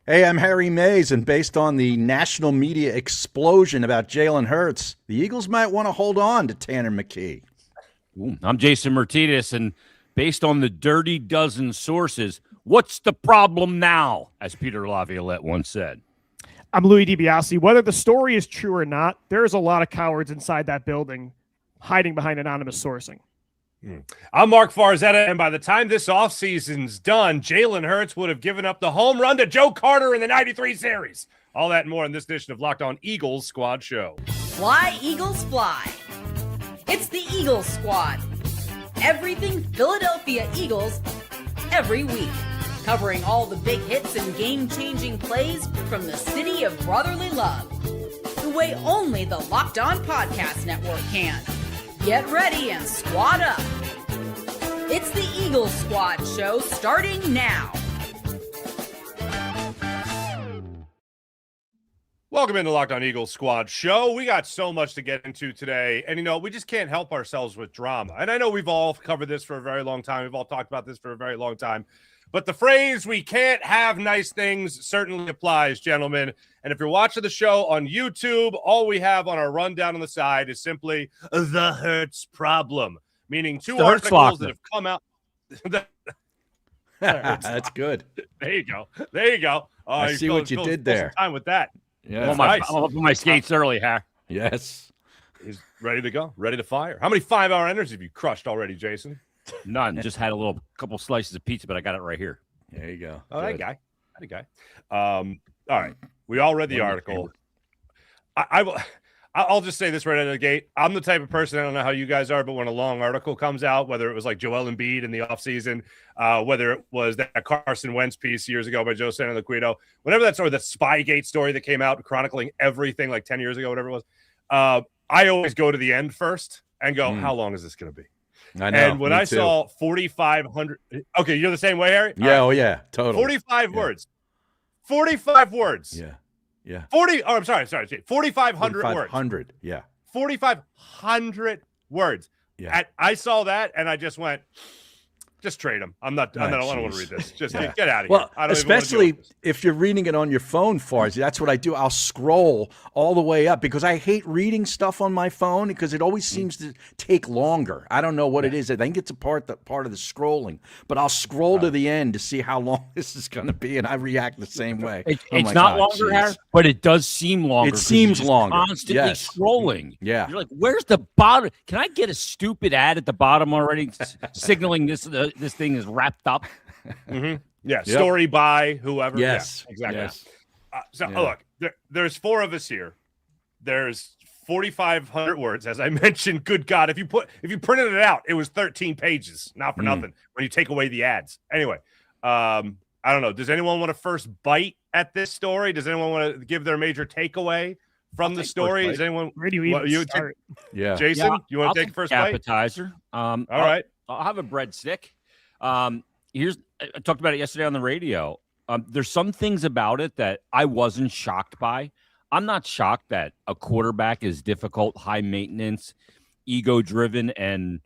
Hey, I'm Harry Mays, and based on the national media explosion about Jalen Hurts, the Eagles might want to hold on to Tanner McKee. Ooh, I'm Jason Martinez, and based on the dirty dozen sources, what's the problem now, as Peter Laviolette once said. I'm Louie DiBiase. Whether the story is true or not, there's a lot of cowards inside that building hiding behind anonymous sourcing. I'm Marc Farzetta, and by the time this offseason's done, Jalen Hurts would have given up the home run to Joe Carter in the 93 series. All that and more in this edition of Locked On Eagles Squad Show. Fly, Eagles, fly. It's the Eagles Squad. Everything Philadelphia Eagles every week. Covering all the big hits and game-changing plays from the city of brotherly love. The way only the Locked On Podcast Network can. Get ready and squad up. It's the Eagles Squad Show starting now. Welcome into Locked On Eagles Squad Show. We got so much to get into today. And, we just can't help ourselves with drama. And I know we've all covered this for a very long time. We've all talked about this for a very long time. But the phrase, we can't have nice things, certainly applies, gentlemen. And if you're watching the show on YouTube, all we have on our rundown on the side is simply the Hurts problem, meaning two articles that have come out. That's good. There you go. I see what you did there. Time with that. Yeah, I'm up on my skates early, Har. Yes. He's ready to go, ready to fire. How many 5-hour enders have you crushed already, Jason? None. Just had a couple slices of pizza, but I got it right here. There you go. Oh, that guy. All right. We all read the article. I'll just say this right out of the gate. I'm the type of person, I don't know how you guys are, but when a long article comes out, whether it was like Joel Embiid in the offseason, whether it was that Carson Wentz piece years ago by Joe Santoliquito, whenever that story, the Spygate story that came out chronicling everything like 10 years ago, whatever it was, I always go to the end first and go, how long is this going to be? I know. And when I saw 4,500, okay, you're the same way, Harry? Yeah, oh yeah, totally. 45 words. 45 words. Yeah. 4,500 words. 4,500, yeah. 4,500 words. Yeah. I saw that and I just went, just trade them. I don't want to read this. Just get out of here. Well, I don't especially if you're reading it on your phone, Farzi. That's what I do. I'll scroll all the way up because I hate reading stuff on my phone because it always seems to take longer. I don't know what it is. I think it's a part of the scrolling. But I'll scroll to the end to see how long this is going to be, and I react the same way. It's not longer, Harry, but it does seem longer. It seems longer. Constantly scrolling. Yeah. You're like, where's the bottom? Can I get a stupid ad at the bottom already signaling this thing is wrapped up? Yeah. Yep. Story by whoever. Yes. Yeah, exactly. Yes. Look, there's four of us here. There's 4,500 words, as I mentioned. Good God, if you printed it out, it was 13 pages. Not for nothing. When you take away the ads. Anyway, I don't know. Does anyone want to first bite at this story? Does anyone want to give their major takeaway from the story? Is anyone? Where do you start? Jason, you want to take the first bite? Appetizer. All right. I'll have a breadstick. I talked about it yesterday on the radio. There's some things about it that I wasn't shocked by. I'm not shocked that a quarterback is difficult, high maintenance, ego driven, and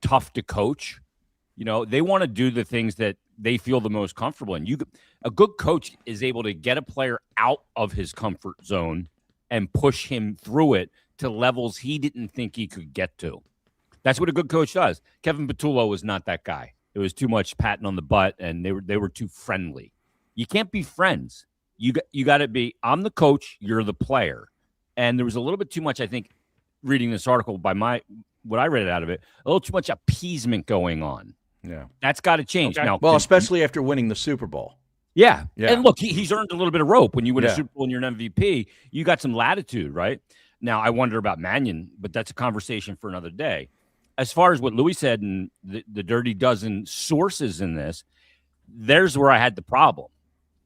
tough to coach. They want to do the things that they feel the most comfortable in. A good coach is able to get a player out of his comfort zone and push him through it to levels he didn't think he could get to. That's what a good coach does. Kevin Patullo was not that guy. It was too much patting on the butt, and they were too friendly. You can't be friends. You got to be, I'm the coach, you're the player. And there was a little bit too much, I think, reading this article by what I read out of it, a little too much appeasement going on. Yeah. That's got to change. Okay. Now, especially after winning the Super Bowl. Yeah. And look, he's earned a little bit of rope. When you win a Super Bowl and you're an MVP, you got some latitude, right? Now, I wonder about Mannion, but that's a conversation for another day. As far as what Louie said and the dirty dozen sources in this, there's where I had the problem.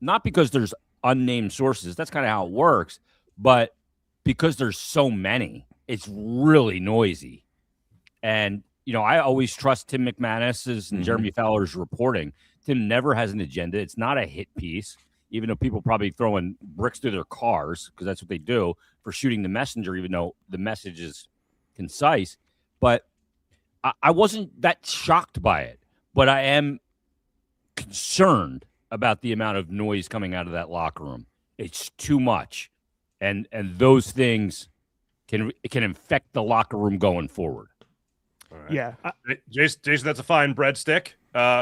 Not because there's unnamed sources. That's kind of how it works. But because there's so many, it's really noisy. And, I always trust Tim McManus's and Jeremy Fowler's reporting. Tim never has an agenda. It's not a hit piece, even though people probably throwing bricks through their cars because that's what they do for shooting the messenger, even though the message is concise. But I wasn't that shocked by it, but I am concerned about the amount of noise coming out of that locker room. It's too much, and those things can infect the locker room going forward. All right. Yeah. Jason, that's a fine breadstick.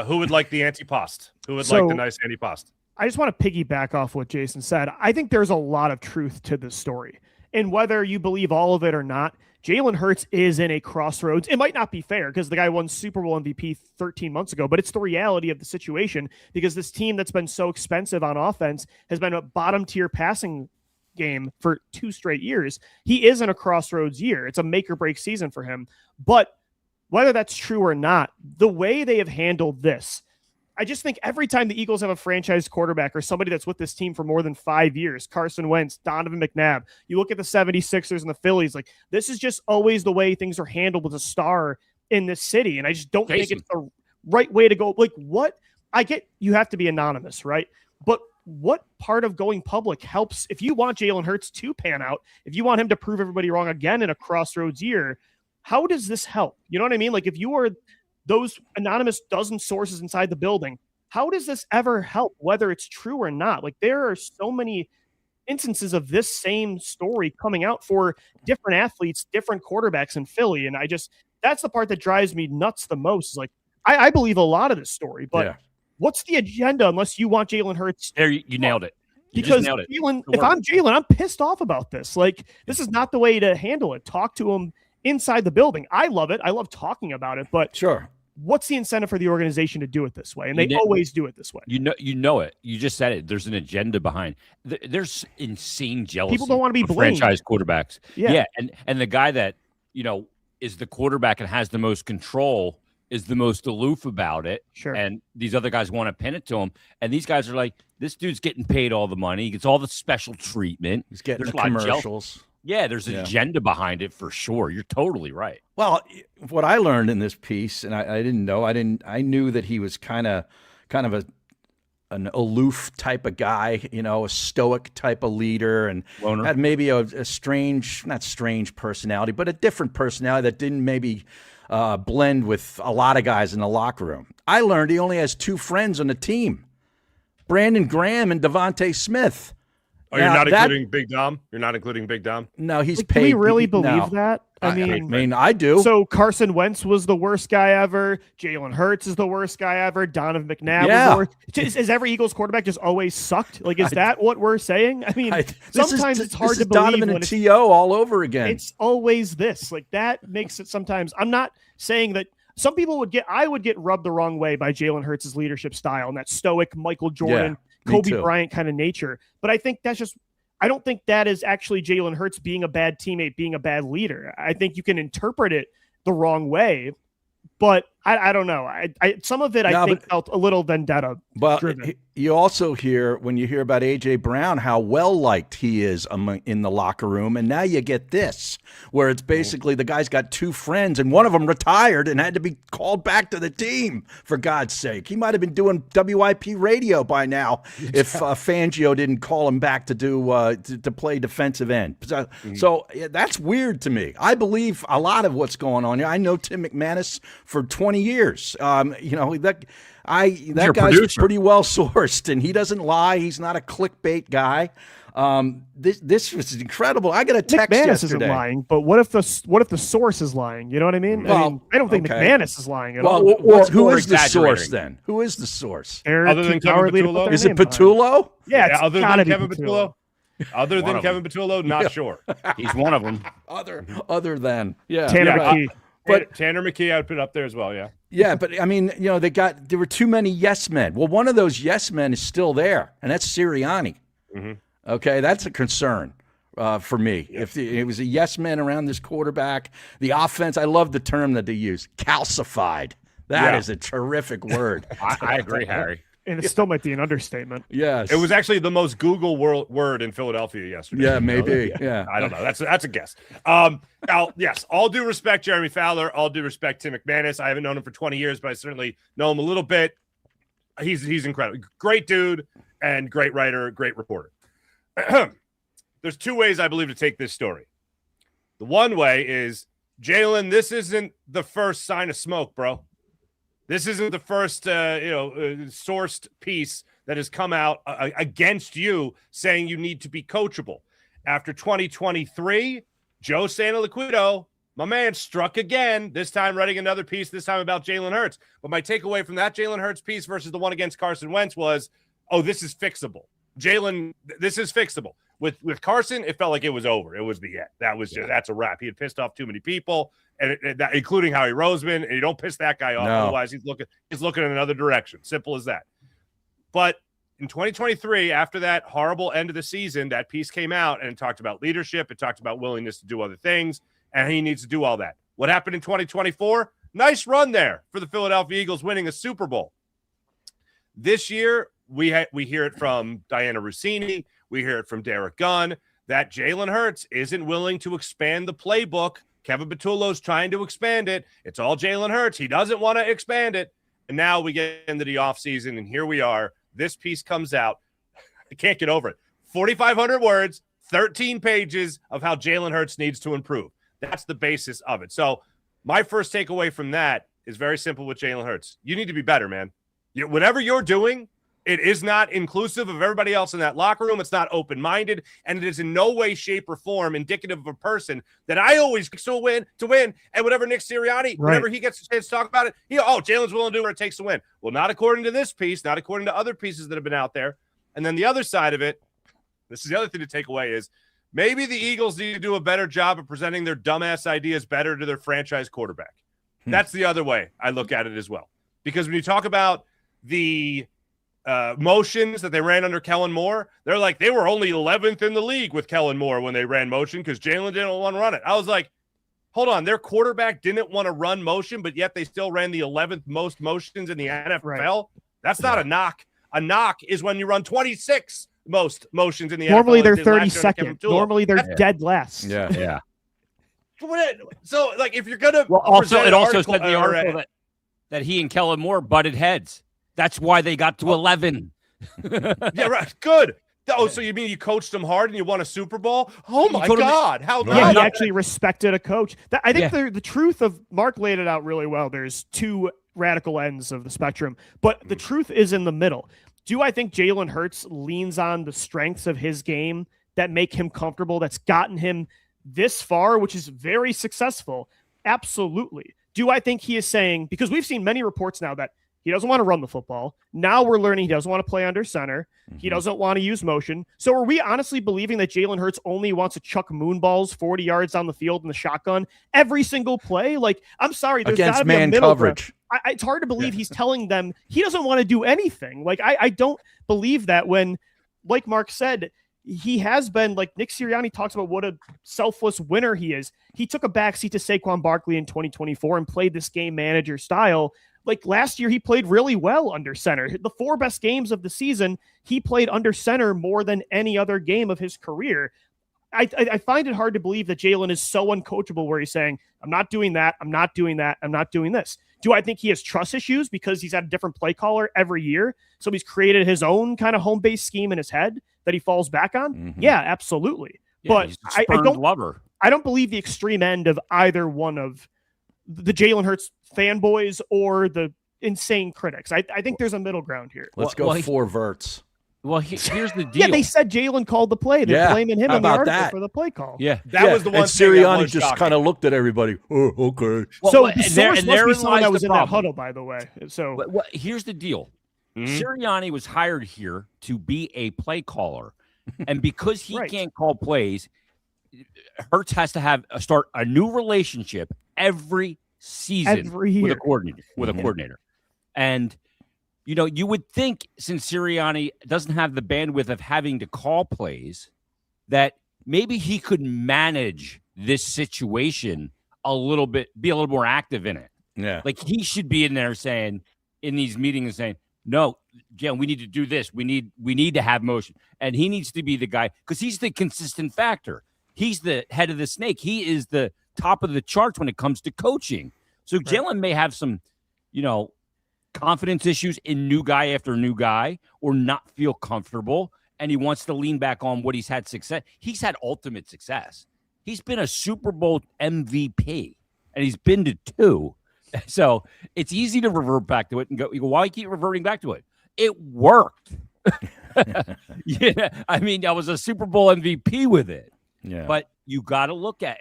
Who would like the antipost? Who would So- like the nice antipost? I just want to piggyback off what Jason said. I think there's a lot of truth to this story. And whether you believe all of it or not, Jalen Hurts is in a crossroads. It might not be fair because the guy won Super Bowl MVP 13 months ago, but it's the reality of the situation because this team that's been so expensive on offense has been a bottom tier passing game for 2 straight years. He is in a crossroads year. It's a make or break season for him. But whether that's true or not, the way they have handled this, I just think every time the Eagles have a franchise quarterback or somebody that's with this team for more than 5 years, Carson Wentz, Donovan McNabb, you look at the 76ers and the Phillies, like this is just always the way things are handled with a star in this city. And I just don't think it's the right way to go. Like what I get, you have to be anonymous, right? But what part of going public helps if you want Jalen Hurts to pan out, if you want him to prove everybody wrong again in a crossroads year, how does this help? You know what I mean? Like if you are those anonymous dozen sources inside the building, how does this ever help, whether it's true or not? Like there are so many instances of this same story coming out for different athletes, different quarterbacks in Philly. And that's the part that drives me nuts the most is like, I believe a lot of this story, but what's the agenda unless you want Jalen Hurts? There, you nailed it. Because Jalen, if I'm Jalen, I'm pissed off about this. Like this is not the way to handle it. Talk to him inside the building. I love it. I love talking about it, but sure. What's the incentive for the organization to do it this way? And they always do it this way. You know it. You just said it. There's an agenda behind. There's insane jealousy. People don't want to be blamed. Franchise quarterbacks. Yeah. And the guy that, is the quarterback and has the most control is the most aloof about it. Sure. And these other guys want to pin it to him. And these guys are like, this dude's getting paid all the money. He gets all the special treatment. He's getting There's the commercials. Yeah, there's an agenda behind it for sure. You're totally right. Well, what I learned in this piece, and I didn't know, I knew that he was kind of an aloof type of guy, a stoic type of leader, and had maybe a strange, not strange personality, but a different personality that didn't maybe blend with a lot of guys in the locker room. I learned he only has 2 friends on the team, Brandon Graham and Devontae Smith. Oh, you're not including Big Dom? You're not including Big Dom? No, he's like, paid. Do we really believe that? I mean, I do. So Carson Wentz was the worst guy ever. Jalen Hurts is the worst guy ever. Donovan McNabb was the worst. Is every Eagles quarterback just always sucked? Like, is that what we're saying? I mean, sometimes it's hard to believe. Donovan and T.O. all over again. It's always this. Like, that makes it sometimes. I'm not saying that some people I would get rubbed the wrong way by Jalen Hurts' leadership style and that stoic Michael Jordan, Kobe Bryant kind of nature. But I think that's just, I don't think that is actually Jalen Hurts being a bad teammate, being a bad leader. I think you can interpret it the wrong way, but I don't know. Some of it I think felt a little vendetta driven. You also hear, when you hear about A.J. Brown, how well-liked he is in the locker room, and now you get this, where it's basically the guy's got 2 friends, and one of them retired and had to be called back to the team, for God's sake. He might have been doing WIP radio by now if Fangio didn't call him back to do to play defensive end. So that's weird to me. I believe a lot of what's going on here. I know Tim McManus for 20 years. That guy's pretty well sourced, and he doesn't lie. He's not a clickbait guy. This was incredible. I got a text McManus yesterday. isn't lying, but what if the source is lying? You know what I mean? Well, I don't think McManus is lying at all. Who is the source then? Who is the source? Other than Kevin Patullo? Is it Patullo? Yeah, other than Kevin Patullo. Other than Kevin Patullo, not sure. He's one of them. Other than Tanner McKee. But Tanner McKee, I would put up there as well. Yeah. Yeah, but I mean, there were too many yes men. Well, one of those yes men is still there, and that's Sirianni. Mm-hmm. Okay, that's a concern for me. Yeah. If it was a yes man around this quarterback, the offense, I love the term that they use, calcified. That is a terrific word. I agree, Harry. And it still might be an understatement. Yes. It was actually the most Google word in Philadelphia yesterday. Yeah, maybe. Yeah. I don't know. That's a guess. Now, yes, all due respect, Jeremy Fowler. All due respect, Tim McManus. I haven't known him for 20 years, but I certainly know him a little bit. He's incredible. Great dude and great writer, great reporter. There's 2 ways I believe to take this story. The one way is, Jalen, this isn't the first sign of smoke, bro. This isn't the first, sourced piece that has come out against you saying you need to be coachable. After 2023, Joe Santoliquito, my man, struck again, this time writing another piece, this time about Jalen Hurts. But my takeaway from that Jalen Hurts piece versus the one against Carson Wentz was, oh, this is fixable. Jalen, this is fixable. With Carson, it felt like it was over. It was the end. That's a wrap. He had pissed off too many people, and including Howie Roseman. And you don't piss that guy off, otherwise he's looking in another direction. Simple as that. But in 2023, after that horrible end of the season, that piece came out and it talked about leadership. It talked about willingness to do other things, and he needs to do all that. What happened in 2024? Nice run there for the Philadelphia Eagles, winning a Super Bowl. This year, we hear it from Diana Rossini. We hear it from Derek Gunn that Jalen Hurts isn't willing to expand the playbook. Kevin Patullo's trying to expand it. It's all Jalen Hurts. He doesn't want to expand it. And now we get into the offseason, and here we are. This piece comes out. I can't get over it. 4,500 words, 13 pages of how Jalen Hurts needs to improve. That's the basis of it. So my first takeaway from that is very simple with Jalen Hurts. You need to be better, man. Whatever you're doing, it is not inclusive of everybody else in that locker room. It's not open-minded, and it is in no way, shape, or form indicative of a person that I always still win to win. And whatever Nick Sirianni, whenever he gets a chance to talk about it, Jalen's willing to do what it takes to win. Well, not according to this piece, not according to other pieces that have been out there. And then the other side of it, this is the other thing to take away, is maybe the Eagles need to do a better job of presenting their dumbass ideas better to their franchise quarterback. That's the other way I look at it as well. Because when you talk about the motions that they ran under Kellen Moore, they're like, they were only 11th in the league with Kellen Moore when they ran motion because Jalen didn't want to run it. I was like, hold on, their quarterback didn't want to run motion, but yet they still ran the 11th most motions in the NFL. Right. That's not a knock. A knock is when you run 26 most motions in the Normally NFL. They're 32nd. Normally they're dead last. Yeah. So, like, if you're gonna, well, also it also said in the article that he and Kellen Moore butted heads. That's why they got to 11. Yeah, right. Good. Oh, so you mean you coached them hard and you won a Super Bowl? Oh my God! How? Yeah, he actually respected a coach. I think the truth of Marc laid it out really well. There's two radical ends of the spectrum, but the truth is in the middle. Do I think Jalen Hurts leans on the strengths of his game that make him comfortable? That's gotten him this far, which is very successful. Absolutely. Do I think he is saying, because we've seen many reports now that he doesn't want to run the football. Now we're learning he doesn't want to play under center. He doesn't want to use motion. So are we honestly believing that Jalen Hurts only wants to chuck moonballs 40 yards down the field in the shotgun every single play? Like, I'm sorry, there's got to be a middle coverage. It's hard to believe he's telling them he doesn't want to do anything. Like, I don't believe that when, like Marc said, he has been, like Nick Sirianni talks about what a selfless winner he is. He took a backseat to Saquon Barkley in 2024 and played this game manager style. Like last year, he played really well under center. The 4 best games of the season, he played under center more than any other game of his career. I find it hard to believe that Jalen is so uncoachable where he's saying, I'm not doing that, I'm not doing that, I'm not doing this. Do I think he has trust issues because he's had a different play caller every year? So he's created his own kind of home-based scheme in his head that he falls back on? Yeah, absolutely. Yeah, but I don't believe the extreme end of either one of the Jalen Hurts fanboys or the insane critics. I think there's a middle ground here. Let's go 4 verts. Well, here's the deal. Yeah, they said Jalen called the play. They're blaming him in the article for the play call. Yeah, that was the one. And Sirianni just kind of looked at everybody. Oh, okay. Well, so the source must be someone that was in that huddle, by the way. So here's the deal. Sirianni was hired here to be a play caller, and because he can't call plays, Hurts has to start a new relationship every season with a coordinator. And you would think, since Sirianni doesn't have the bandwidth of having to call plays, that maybe he could manage this situation a little bit, be a little more active in it. Yeah. Like he should be in there saying, in these meetings, saying, no, Jen, we need to do this. We need to have motion. And he needs to be the guy, because he's the consistent factor. He's the head of the snake. He is the top of the charts when it comes to coaching. So Jalen may have some, confidence issues in new guy after new guy, or not feel comfortable, and he wants to lean back on what he's had success. He's had ultimate success. He's been a Super Bowl MVP, and he's been to 2. So it's easy to revert back to it and go, why keep reverting back to it? It worked. Yeah, I mean, I was a Super Bowl MVP with it. Yeah. But you got to look at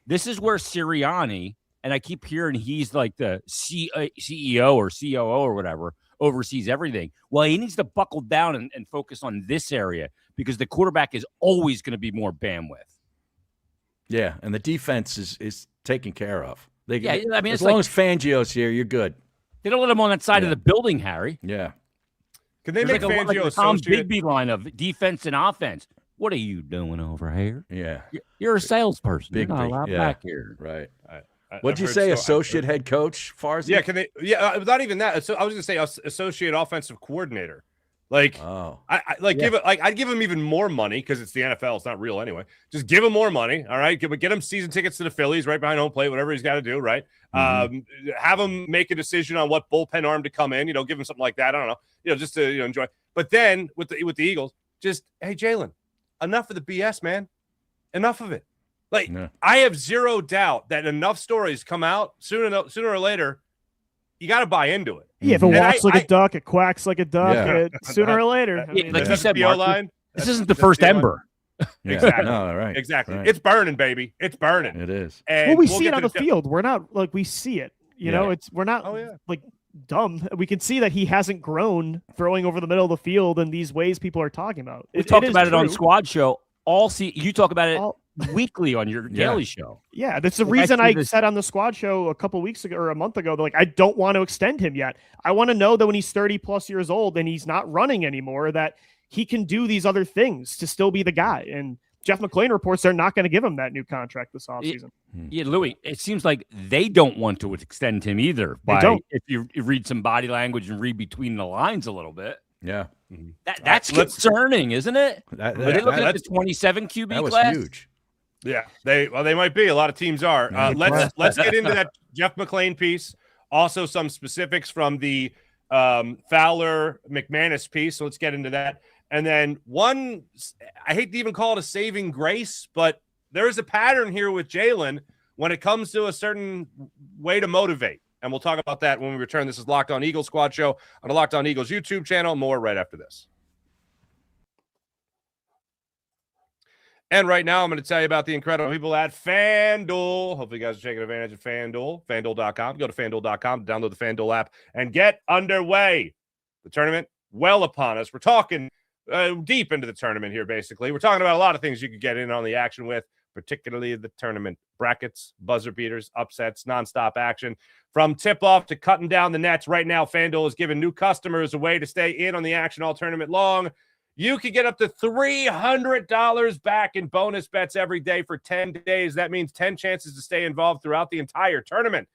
this is where Sirianni, and I keep hearing he's like the CEO or COO or whatever, oversees everything. Well, he needs to buckle down and focus on this area because the quarterback is always going to be more bandwidth. Yeah, and the defense is taken care of. I mean, as long as Fangio's here, you're good. They don't let him on that side of the building, Harry. Yeah. Can they make Fangio like the Tom associate? Bigby line of defense and offense? What are you doing over here? Yeah. You're a salesperson. You're not Bigby, allowed back here. Right. I've What'd you heard say? so- Associate head coach, Farzy? Yeah, can they? Yeah, not even that. So I was going to say associate offensive coordinator. Like, give it. Like, I'd give him even more money because it's the NFL. It's not real anyway. Just give him more money. All right, get him season tickets to the Phillies, right behind home plate, whatever he's got to do. Right. Have him make a decision on what bullpen arm to come in. Give him something like that. I don't know. Just to enjoy. But then with the Eagles, just hey Jalen, enough of the BS, man. Enough of it. Like I have zero doubt that enough stories come out sooner or later. You got to buy into it. Yeah, if it walks like a duck, it quacks like a duck. Sooner or later, like you said, Marc, this isn't the first ember. Exactly. No, right. Exactly. Right. It's burning, baby. It's burning. It is. And we see it on the field. We're not like we see it. We're not Oh, like dumb. We can see that he hasn't grown throwing over the middle of the field in these ways people are talking about. We talked about it on Squad Show. You talk about it weekly on your daily show. Yeah, that's the reason I said on the Squad Show a couple weeks ago or a month ago, like, I don't want to extend him yet. I want to know that when he's 30 plus years old and he's not running anymore, that he can do these other things to still be the guy. And Jeff McClain reports they're not going to give him that new contract this offseason. Yeah, Louie, it seems like they don't want to extend him either. If you read some body language and read between the lines a little bit. Yeah. That's concerning, isn't it? Are they looking at the 27 QB that was class? huge. Yeah, they might be. A lot of teams are. Let's get into that Jeff McClain piece. Also, some specifics from the Fowler McManus piece. So let's get into that. And then one, I hate to even call it a saving grace, but there is a pattern here with Jalen when it comes to a certain way to motivate. And we'll talk about that when we return. This is Locked On Eagles Squad Show on the Locked On Eagles YouTube channel. More right after this. And right now, I'm going to tell you about the incredible people at FanDuel. Hopefully, you guys are taking advantage of FanDuel. FanDuel.com. Go to FanDuel.com to download the FanDuel app and get underway. The tournament well upon us. We're talking deep into the tournament here, basically. We're talking about a lot of things you could get in on the action with, particularly the tournament brackets, buzzer beaters, upsets, nonstop action. From tip-off to cutting down the nets, right now, FanDuel is giving new customers a way to stay in on the action all tournament long. You could get up to $300 back in bonus bets every day for 10 days. That means 10 chances to stay involved throughout the entire tournament.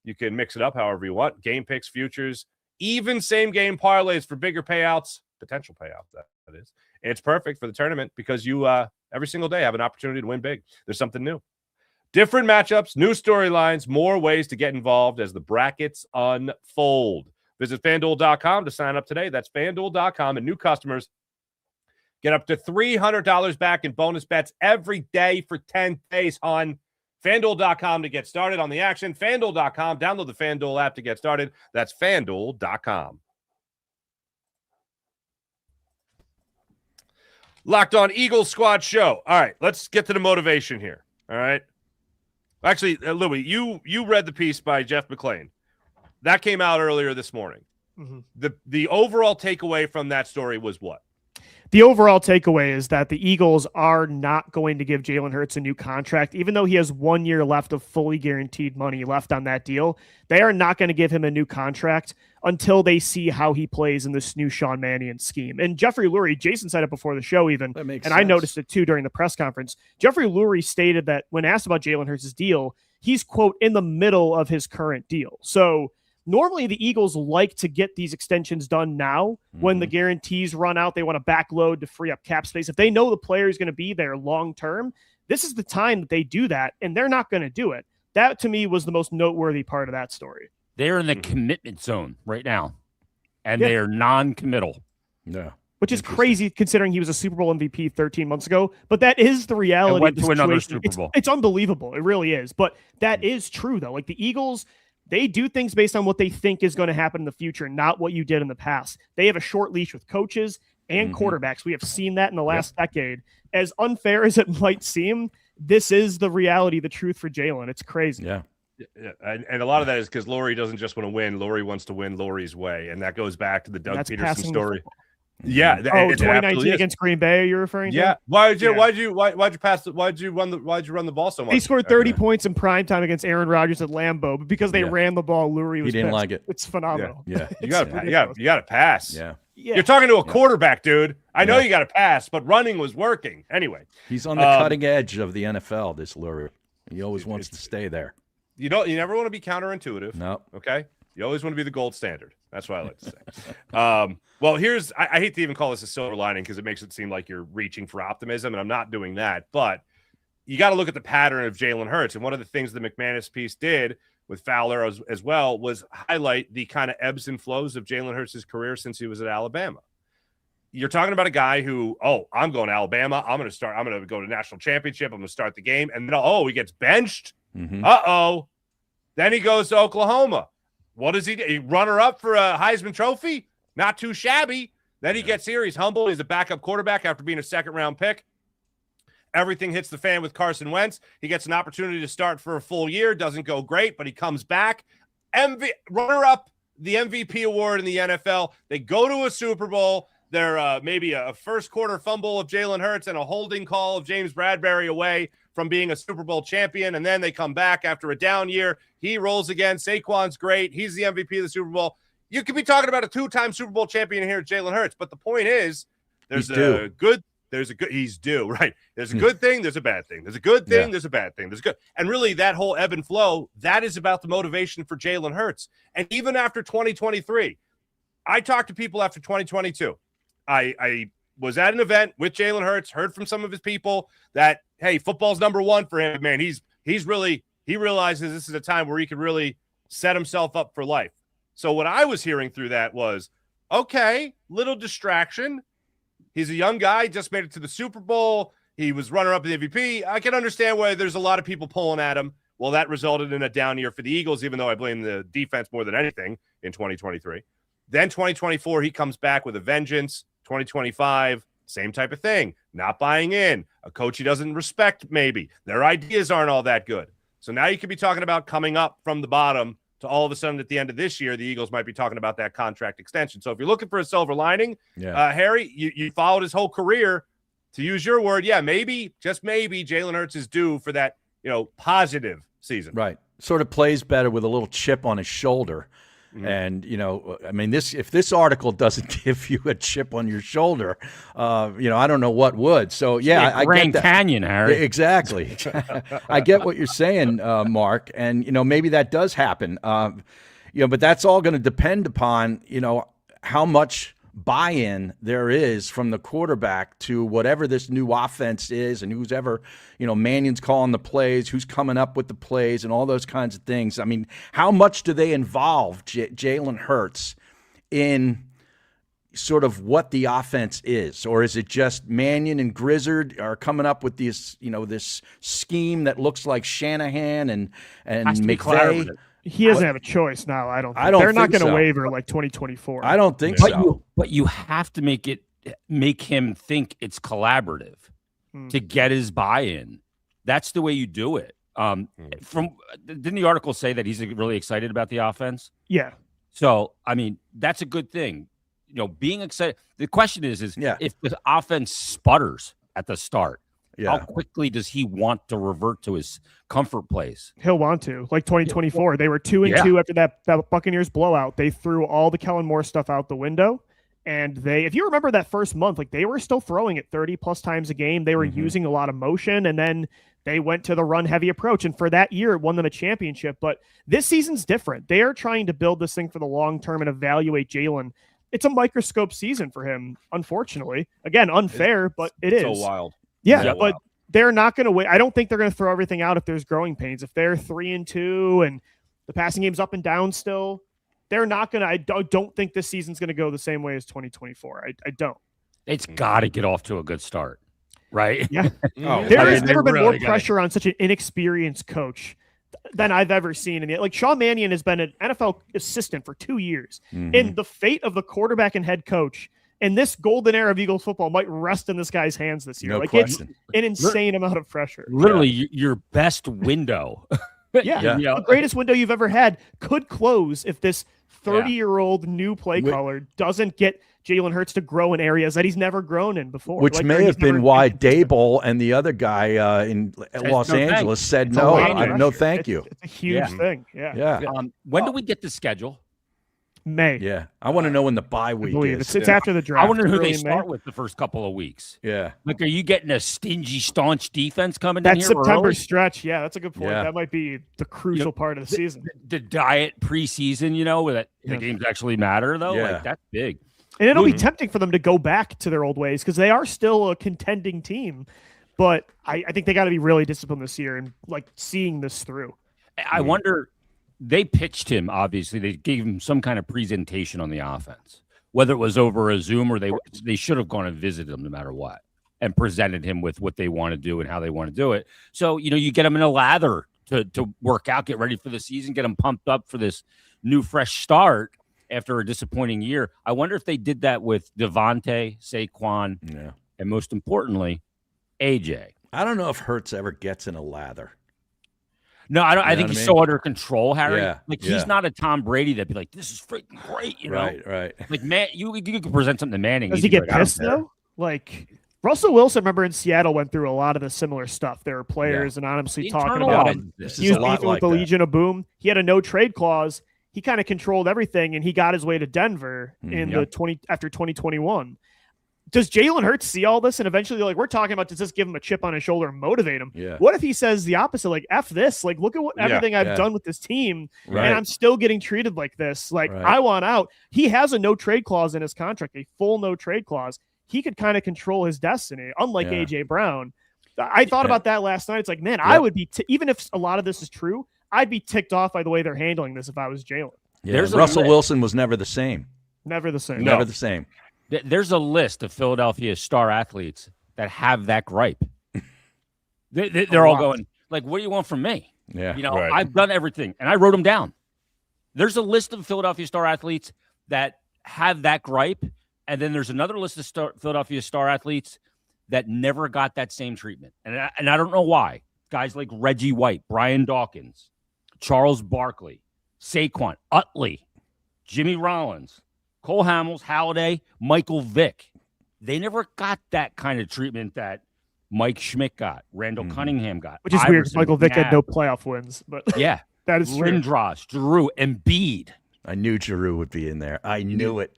You can mix it up however you want. Game picks, futures, even same-game parlays for bigger payouts, potential payouts, that is. It's perfect for the tournament because you every single day have an opportunity to win big. There's something new. Different matchups, new storylines, more ways to get involved as the brackets unfold. Visit FanDuel.com to sign up today. That's FanDuel.com, and new customers get up to $300 back in bonus bets every day for 10 days on FanDuel.com to get started on the action. FanDuel.com. Download the FanDuel app to get started. That's FanDuel.com. Locked On Eagles Squad Show. All right, let's get to the motivation here. All right. Actually, Louie, you read the piece by Jeff McClain. That came out earlier this morning. Mm-hmm. The overall takeaway from that story was what? The overall takeaway is that the Eagles are not going to give Jalen Hurts a new contract, even though he has 1 year left of fully guaranteed money left on that deal. They are not going to give him a new contract until they see how he plays in this new Sean Mannion scheme. And Jeffrey Lurie, Jason said it before the show even, and sense. I noticed it too during the press conference. Jeffrey Lurie stated that when asked about Jalen Hurts' deal, he's, quote, in the middle of his current deal. So normally the Eagles like to get these extensions done now when the guarantees run out. They want to backload to free up cap space. If they know the player is going to be there long term, this is the time that they do that, and they're not going to do it. That, to me, was the most noteworthy part of that story. They're in the commitment zone right now, and they are non-committal. Yeah. Which is crazy considering he was a Super Bowl MVP 13 months ago. But that is the reality. And went of the to another situation. Super Bowl. It's unbelievable. It really is. But that is true, though. Like, the Eagles, they do things based on what they think is going to happen in the future, not what you did in the past. They have a short leash with coaches. and quarterbacks. We have seen that in the last decade. As unfair as it might seem, this is the reality, the truth for Jalen. It's crazy. Yeah. Yeah, and a lot of that is because Lurie doesn't just want to win. Lurie wants to win Lurie's way, and that goes back to the Doug Peterson story. Yeah. 2019 against Green Bay, you're referring to? Yeah. Why'd you run the ball so much? He scored 30 points in primetime against Aaron Rodgers at Lambeau, but because they ran the ball, Lurie was he didn't pissed. like it. It's phenomenal. Yeah. You got to pass. Yeah. You're talking to a quarterback, dude. I know you got to pass, but running was working anyway. He's on the cutting edge of the NFL. This Lurie, he always wants to stay there. You never want to be counterintuitive. No. Okay. You always want to be the gold standard. That's what I like to say. Well, I hate to even call this a silver lining because it makes it seem like you're reaching for optimism, and I'm not doing that. But you got to look at the pattern of Jalen Hurts. And one of the things the McManus piece did with Fowler as well was highlight the kind of ebbs and flows of Jalen Hurts' career since he was at Alabama. You're talking about a guy who, I'm going to Alabama. I'm going to go to national championship. I'm going to start the game. And then, he gets benched. Mm-hmm. Then he goes to Oklahoma. What does he do? Runner up for a Heisman Trophy? Not too shabby. Then he gets here. He's humble. He's a backup quarterback after being a second-round pick. Everything hits the fan with Carson Wentz. He gets an opportunity to start for a full year. Doesn't go great, but he comes back. Runner-up the MVP award in the NFL. They go to a Super Bowl. They're maybe a first-quarter fumble of Jalen Hurts and a holding call of James Bradberry away from being a Super Bowl champion, and then they come back after a down year. He rolls again. Saquon's great. He's the MVP of the Super Bowl. You could be talking about a two-time Super Bowl champion here, Jalen Hurts, but the point is he's due, right? There's a good thing, there's a bad thing. There's a good thing, there's a bad thing. There's good. And really that whole ebb and flow, that is about the motivation for Jalen Hurts. And even after 2023, I talked to people after 2022. I was at an event with Jalen Hurts, heard from some of his people that, hey, football's number one for him, man. He realizes this is a time where he could really set himself up for life. So what I was hearing through that was, okay, little distraction. He's a young guy, just made it to the Super Bowl. He was runner-up in the MVP. I can understand why there's a lot of people pulling at him. Well, that resulted in a down year for the Eagles, even though I blame the defense more than anything in 2023. Then 2024, he comes back with a vengeance. 2025, same type of thing. Not buying in. A coach he doesn't respect, maybe. Their ideas aren't all that good. So now you could be talking about coming up from the bottom to all of a sudden at the end of this year, the Eagles might be talking about that contract extension. So if you're looking for a silver lining, Harry, you followed his whole career. To use your word, maybe, just maybe, Jalen Hurts is due for that, positive season. Right. Sort of plays better with a little chip on his shoulder. Mm-hmm. And, if this article doesn't give you a chip on your shoulder, I don't know what would. So, I Grand get that. Canyon, Harry. Exactly. I get what you're saying, Mark. And, maybe that does happen. But that's all going to depend upon, how much buy-in there is from the quarterback to whatever this new offense is, and who's ever, Mannion's calling the plays, who's coming up with the plays, and all those kinds of things. I mean, how much do they involve Jalen Hurts in sort of what the offense is? Or is it just Mannion and Grizzard are coming up with this, this scheme that looks like Shanahan and McVay? He doesn't have a choice now. I don't think. They're not going to waver like 2024. I don't think so. But you have to make him think it's collaborative to get his buy-in. That's the way you do it. Didn't the article say that he's really excited about the offense? Yeah. So, that's a good thing. Being excited. The question is if the offense sputters at the start, how quickly does he want to revert to his comfort place? He'll want to. Like 2024, they were 2-2 after that Buccaneers blowout. They threw all the Kellen Moore stuff out the window. And if you remember that first month, like they were still throwing it 30 plus times a game. They were using a lot of motion, and then they went to the run heavy approach. And for that year, it won them a championship. But this season's different. They are trying to build this thing for the long term and evaluate Jalen. It's a microscope season for him, unfortunately. Again, unfair, but it is. So wild. Yeah, but they're not going to wait. I don't think they're going to throw everything out if there's growing pains. If they're 3-2 and the passing game's up and down still, they're not going to. I don't think this season's going to go the same way as 2024. I don't. It's got to get off to a good start, right? Yeah. There has never been more pressure on such an inexperienced coach than I've ever seen. Like Sean Mannion has been an NFL assistant for 2 years. And the fate of the quarterback and head coach And this golden era of Eagles football might rest in this guy's hands this year. No like question. it's an insane amount of pressure. Literally your best window. Yeah. You know, The greatest window you've ever had could close if this 30-year-old new play Wh- caller doesn't get Jalen Hurts to grow in areas that he's never grown in before. Which Like, may or have he's never been why been consistent. Dable and the other guy in Los no Angeles said It's a no. lot of No, pressure. thank you. It's a huge thing. Yeah. Yeah. when do we get the schedule? May. Yeah. I want to know when the bye I week believe is. it's after the draft. I wonder who early they in May. start with the first couple of weeks. Yeah. Like, are you getting a stingy, staunch defense coming in That here September early? stretch. Yeah, that's a good point. Yeah. That might be the crucial part of the season. The diet preseason, you know, where that the games actually matter, though. Yeah. Like, that's big. And it'll be tempting for them to go back to their old ways because they are still a contending team. But I think they got to be really disciplined this year and like seeing this through. I wonder, they pitched him, obviously. They gave him some kind of presentation on the offense, whether it was over a Zoom or they should have gone and visited him no matter what and presented him with what they want to do and how they want to do it. So, you know, you get him in a lather to work out, get ready for the season, get him pumped up for this new, fresh start after a disappointing year. I wonder if they did that with Devontae, Saquon, and most importantly, AJ. I don't know if Hurts ever gets in a lather. No, I don't. I You know think what I he's mean? so under control, Harry. Yeah, Like yeah. he's not a Tom Brady that'd be like, "This is freaking great," you know. Right. Like man, you could present something to Manning. Does he'd he be get like, "I don't pissed care." though? Like Russell Wilson, remember in Seattle, went through a lot of the similar stuff. There were players anonymously talking about it. Internalized this. This He is was a lot beefing like with the that. Legion of Boom. He had a no trade clause. He kind of controlled everything, and he got his way to Denver in the after 2021. Does Jalen Hurts see all this and eventually, like, we're talking about, does this give him a chip on his shoulder and motivate him? Yeah. What if he says the opposite? Like, F this. Like, look at everything I've done with this team, Right. and I'm still getting treated like this. Like, Right. I want out. He has a no trade clause in his contract, a full no trade clause. He could kind of control his destiny, unlike Yeah. AJ Brown. I thought about that last night. It's like, man, I would be, even if a lot of this is true, I'd be ticked off by the way they're handling this if I was Jalen. Yeah. There's a Russell list. Wilson was never the same. Never the same. Never the same. There's a list of Philadelphia star athletes that have that gripe. They're all going like, "What do you want from me?" Yeah. You know, Right. I've done everything, and I wrote them down. There's a list of Philadelphia star athletes that have that gripe, and then there's another list of Philadelphia star athletes that never got that same treatment, and I don't know why. Guys like Reggie White, Brian Dawkins, Charles Barkley, Saquon, Utley, Jimmy Rollins, Cole Hamels, Halliday, Michael Vick. They never got that kind of treatment that Mike Schmidt got, Randall Cunningham got. Which is weird because Iverson, Michael Vick had Knapp. no playoff wins, but Yeah. that is true. Lindros, Drew, Embiid. I knew Giroux would be in there. I knew it.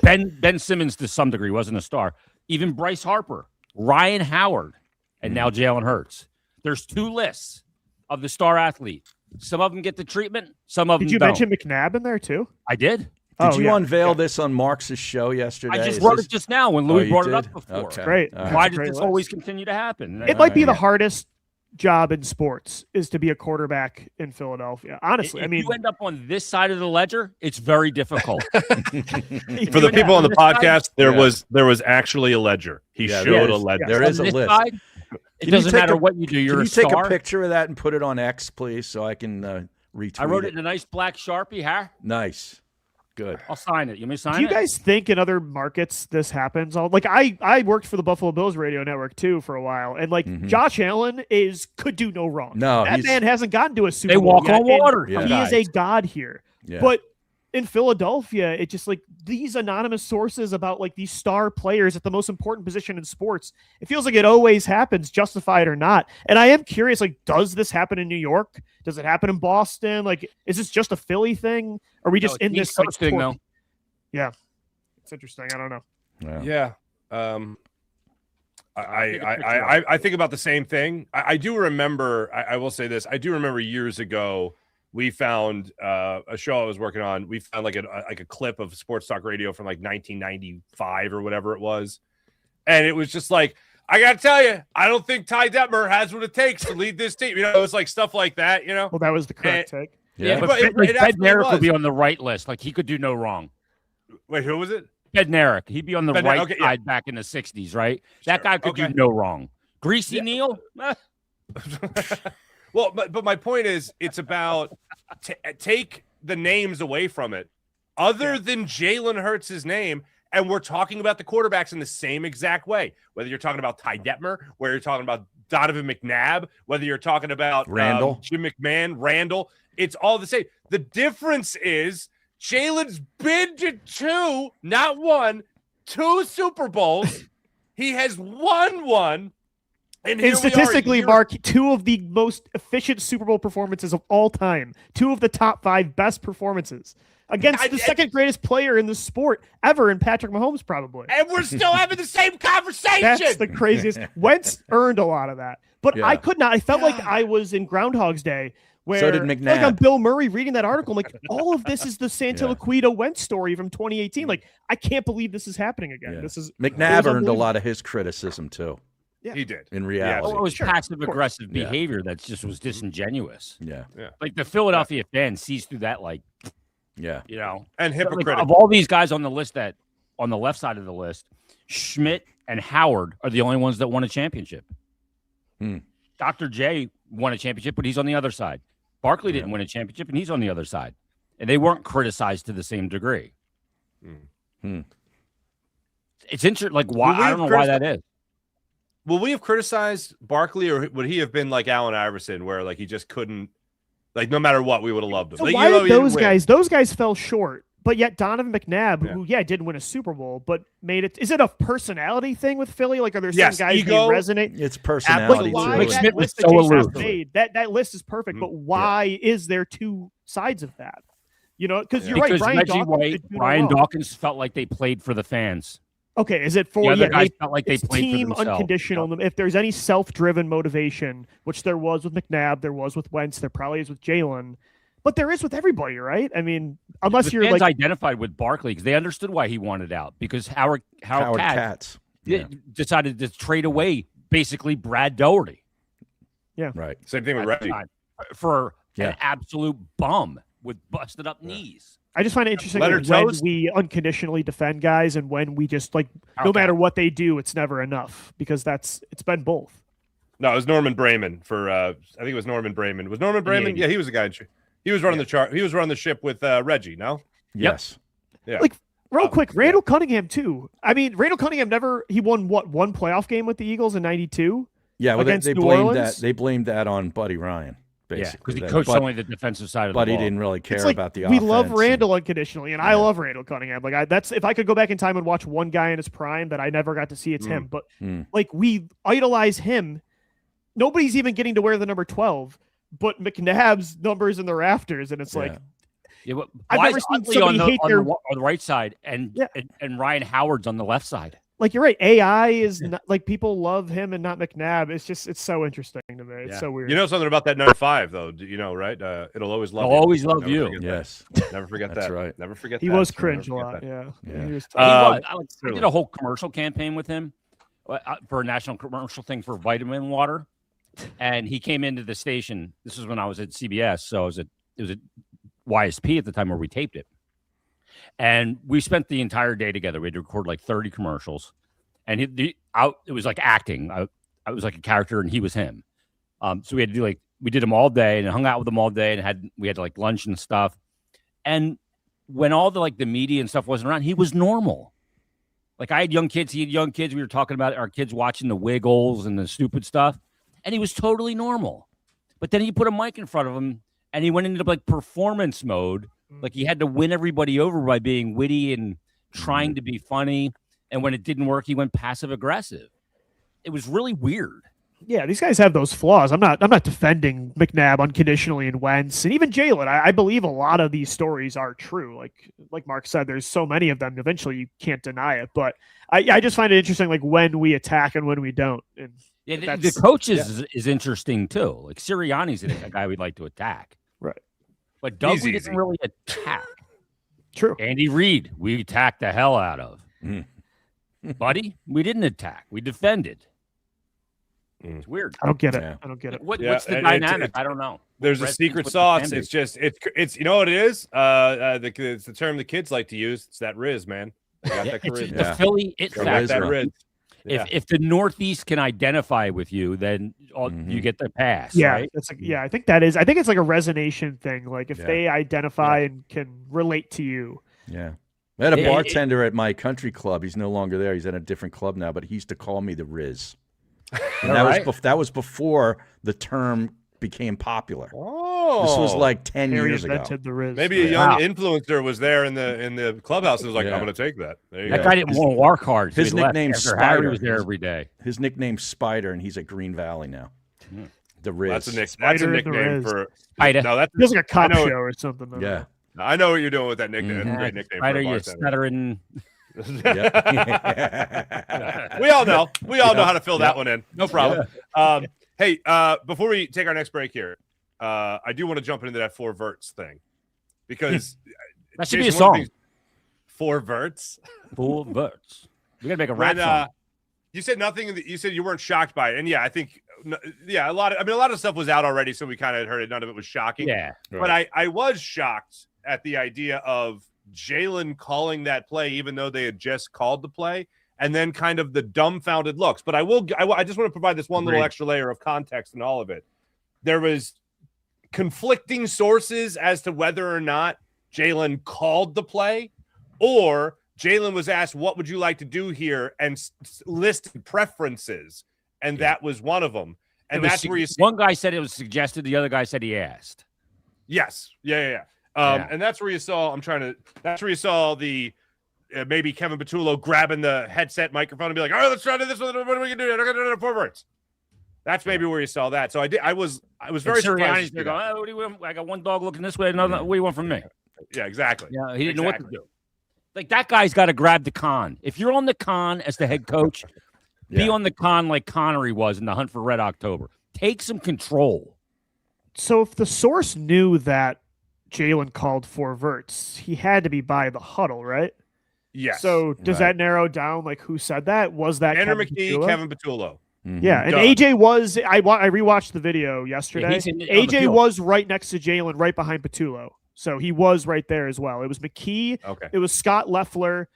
Ben Simmons, to some degree, wasn't a star. Even Bryce Harper, Ryan Howard, and now Jalen Hurts. There's two lists of the star athlete. Some of them get the treatment. Some of Did them you don't. mention McNabb in there too? I did. Did you yeah. unveil this on Marc's show yesterday? I just Is wrote this- it just now when Louie you brought it did? up before. Okay. Great. All right. Why That's a does great this list. always continue to happen? It might be the Yeah. hardest job in sports is to be a quarterback in Philadelphia. Honestly, If I mean, you end up on this side of the ledger, it's very difficult. For the people on the podcast, there was actually a ledger. He Yeah, showed there a is. ledger. There On is a this list. side, it Can you doesn't take matter a- what you do. You're Can you a take star. a picture of that and put it on X, please, so I can retweet I wrote it in a nice black Sharpie, huh? Nice. Good. I'll sign it. You want me to sign do you it? guys think in other markets this happens? Like I worked for the Buffalo Bills radio network too for a while, and like Josh Allen could do no wrong. No, that he's- man hasn't gotten to a Super They Bowl walk yet, on and water. Yeah. He is a god here. Yeah. But in Philadelphia, it just like these anonymous sources about like these star players at the most important position in sports. It feels like it always happens, justified or not. And I am curious, like, does this happen in New York? Does it happen in Boston? Like, is this just a Philly thing? Are we just it's in an this East like, Coast thing, torque? though. Yeah, it's interesting. I don't know. Yeah. Yeah. I think about the same thing. I do remember, I will say this. I do remember years ago, we found a show I was working on. We found like a clip of sports talk radio from like 1995 or whatever it was. And it was just like, I got to tell you, I don't think Ty Detmer has what it takes to lead this team. You know, it was like stuff like that, you know? Well, that was the correct take. Yeah, but But it Ted absolutely Narek would was. be on the right list. Like he could do no wrong. Wait, who was it? Ted Narek, he'd be on the Ted right Narek, okay, yeah. side back in the 60s, right? That Sure, guy could do okay. no wrong. Greasy Yeah. Neal? Well, but my point is, it's about take the names away from it. Other than Jalen Hurts' name, And we're talking about the quarterbacks in the same exact way, whether you're talking about Ty Detmer, whether you're talking about Donovan McNabb, whether you're talking about Randall, Jim McMahon, Randall. It's all the same. The difference is Jalen's been to 2, not 1, 2 Super Bowls. He has won 1. And statistically, Mark, 2 of the most efficient Super Bowl performances of all time, 2 of the top 5 best performances against the second greatest player in the sport ever in Patrick Mahomes, probably. And we're still having the same conversation. That's the craziest. Wentz earned a lot of that. But I could not. I felt like I was in Groundhog's Day. Where, so did McNabb. Like on Bill Murray reading that article, I'm like, all of this is the Santilaquito Wentz story from 2018. Like, I can't believe this is happening again. Yeah. This is McNabb earned a lot of his criticism too. Yeah. He did. In reality. Well, it was passive aggressive behavior that just was disingenuous. Yeah. Like the Philadelphia fan sees through that, like, and hypocritical. Like, of all these guys on the list that on the left side of the list, Schmidt and Howard are the only ones that won a championship. Dr. J won a championship, but he's on the other side. Barkley didn't win a championship, and he's on the other side. And they weren't criticized to the same degree. It's interesting. Like, why? I don't know why that is. Will we have criticized Barkley, or would he have been like Allen Iverson, where like he just couldn't, like no matter what, we would have loved him? So like, why did those guys? Those guys fell short, but yet Donovan McNabb, who didn't win a Super Bowl, but made it. Is it a personality thing with Philly? Like, are there some guys who resonate? It's personality. Why like Schmidt was so aloof. That list is perfect, but why is there 2 sides of that? Because you're right. Brian Dawkins felt like they played for the fans. Okay, is it for the other guys felt like they played team for themselves. Unconditional? If there's any self-driven motivation, which there was with McNabb, there was with Wentz, there probably is with Jalen, but there is with everybody, right? I mean, unless the you're fans like identified with Barkley because they understood why he wanted out, because Howard Katz decided to trade away basically Brad Doherty. Yeah, right. Same thing with Reggie for an absolute bum with busted up knees. I just find it interesting when we unconditionally defend guys and when we just no matter what they do, it's never enough, because it's been both. No, it was Norman Brayman for I think it was Norman Brayman. Was Norman Brayman? Yeah, he was the guy. He was running the chart. He was running the ship with Reggie. No. Yes. Yeah. Like real quick, Randall Cunningham too. I mean, Randall Cunningham he won one playoff game with the Eagles in '92. Yeah, well, against they New blamed Orleans? that. They blamed that on Buddy Ryan. Because he coached only the defensive side of the ball. But he didn't really care about the We offense. love Randall unconditionally, and I love Randall Cunningham. Like that's if I could go back in time and watch one guy in his prime that I never got to see, it's him. But like we idolize him. Nobody's even getting to wear the number 12, but McNabb's numbers in the rafters, and it's like I've never seen somebody hate on the right side and Ryan Howard's on the left side. Like you're right, AI is not, like people love him and not McNabb. It's so interesting to me. It's so weird. You know something about that number 5 though? You know, right? It'll always love. I'll always love you. Yes, never forget That's that. right. Never forget. He that. was cringe a lot. Yeah. Yeah. I did a whole commercial campaign with him for a national commercial thing for vitamin water, and he came into the station. This was when I was at CBS, so it was at YSP at the time where we taped it, and we spent the entire day together. We had to record like 30 commercials. And it was like acting. I was like a character, and he was him. So we had to do we did them all day, and hung out with them all day, and we had like lunch and stuff. And when all the media and stuff wasn't around, he was normal. Like I had young kids, he had young kids. We were talking about our kids watching the Wiggles and the stupid stuff, and he was totally normal. But then he put a mic in front of him, and he went into performance mode. Like he had to win everybody over by being witty and trying to be funny. And when it didn't work, he went passive aggressive. It was really weird. Yeah, these guys have those flaws. I'm not defending McNabb unconditionally and Wentz and even Jalen. I believe a lot of these stories are true. Like Marc said, there's so many of them. Eventually, you can't deny it. But I just find it interesting, like when we attack and when we don't. And the coach is interesting too. Like Sirianni's a guy we'd like to attack, right? But Doug, we didn't really attack. True. Andy Reid, we attacked the hell out of. Buddy, we didn't attack. We defended. It's weird. I don't get it. I don't get it. What's the dynamic? I don't know. There's a secret sauce. It's just it's you know what it is? It's the term the kids like to use. It's that Riz, man. They got that charisma. The Philly it factor. That Riz. If the Northeast can identify with you, then you get the pass. Yeah, right? I think that is. I think it's like a resonation thing. Like if they identify and can relate to you. Yeah. I had a bartender at my country club. He's no longer there. He's at a different club now, but he used to call me the Riz. And that was before the term became popular. Oh, this was like 10 Harry years ago. invented the Riz. Maybe a young influencer was there in the clubhouse and was like, "I'm going to take that." There you That go. guy didn't want to work hard. So His nickname's Spider. Harry Spider. was there every day. His nickname's Spider, and he's at Green Valley now. The Riz. That's a Spider and the nickname Riz. for. Spider. No, that's feels like a cop I know- show or something. Though. Yeah. I know what you're doing with that nickname. That's a great nickname. Spider, for a you bartender. stuttering. We all know. We all know how to fill that one in. No problem. Hey, before we take our next break here, I do want to jump into that 4 verts thing because That should be a Jason, one of song. the things- 4 verts. 4 verts. We got to make a rap song. You said nothing. You said you weren't shocked by it, and yeah, I think a lot of stuff was out already, so we kind of heard it. None of it was shocking. Yeah. But I was shocked at the idea of Jalen calling that play, even though they had just called the play, and then kind of the dumbfounded looks. But I just want to provide this one little extra layer of context in all of it. There was conflicting sources as to whether or not Jalen called the play, or Jalen was asked, "What would you like to do here?" and listed preferences, and that was one of them. And that's where you see one guy said it was suggested, the other guy said he asked. Yes. Yeah. And that's where you saw, that's where you saw the maybe Kevin Patullo grabbing the headset microphone and be like, "All right, let's try to do this. What are we going to do? I'm going to do it 4 verts." That's maybe where you saw that. So I was very surprised. They're going, "Oh, what do you want? I got one dog looking this way, another. What do you want from me?" Yeah, exactly. Yeah, he didn't know what to do. Like, that guy's got to grab the con. If you're on the con as the head coach, be on the con like Connery was in The Hunt for Red October. Take some control. So if the source knew that Jalen called 4 verts, he had to be by the huddle, right? Yes. So does that narrow down like who said that? Was that Andrew Kevin McKee, Patullo? Kevin Patullo. Yeah, and Done. AJ was. I rewatched the video yesterday. he's on the AJ field. was right next to Jalen, right behind Patullo. So he was right there as well. It was McKee. Okay. It was Scott Leffler,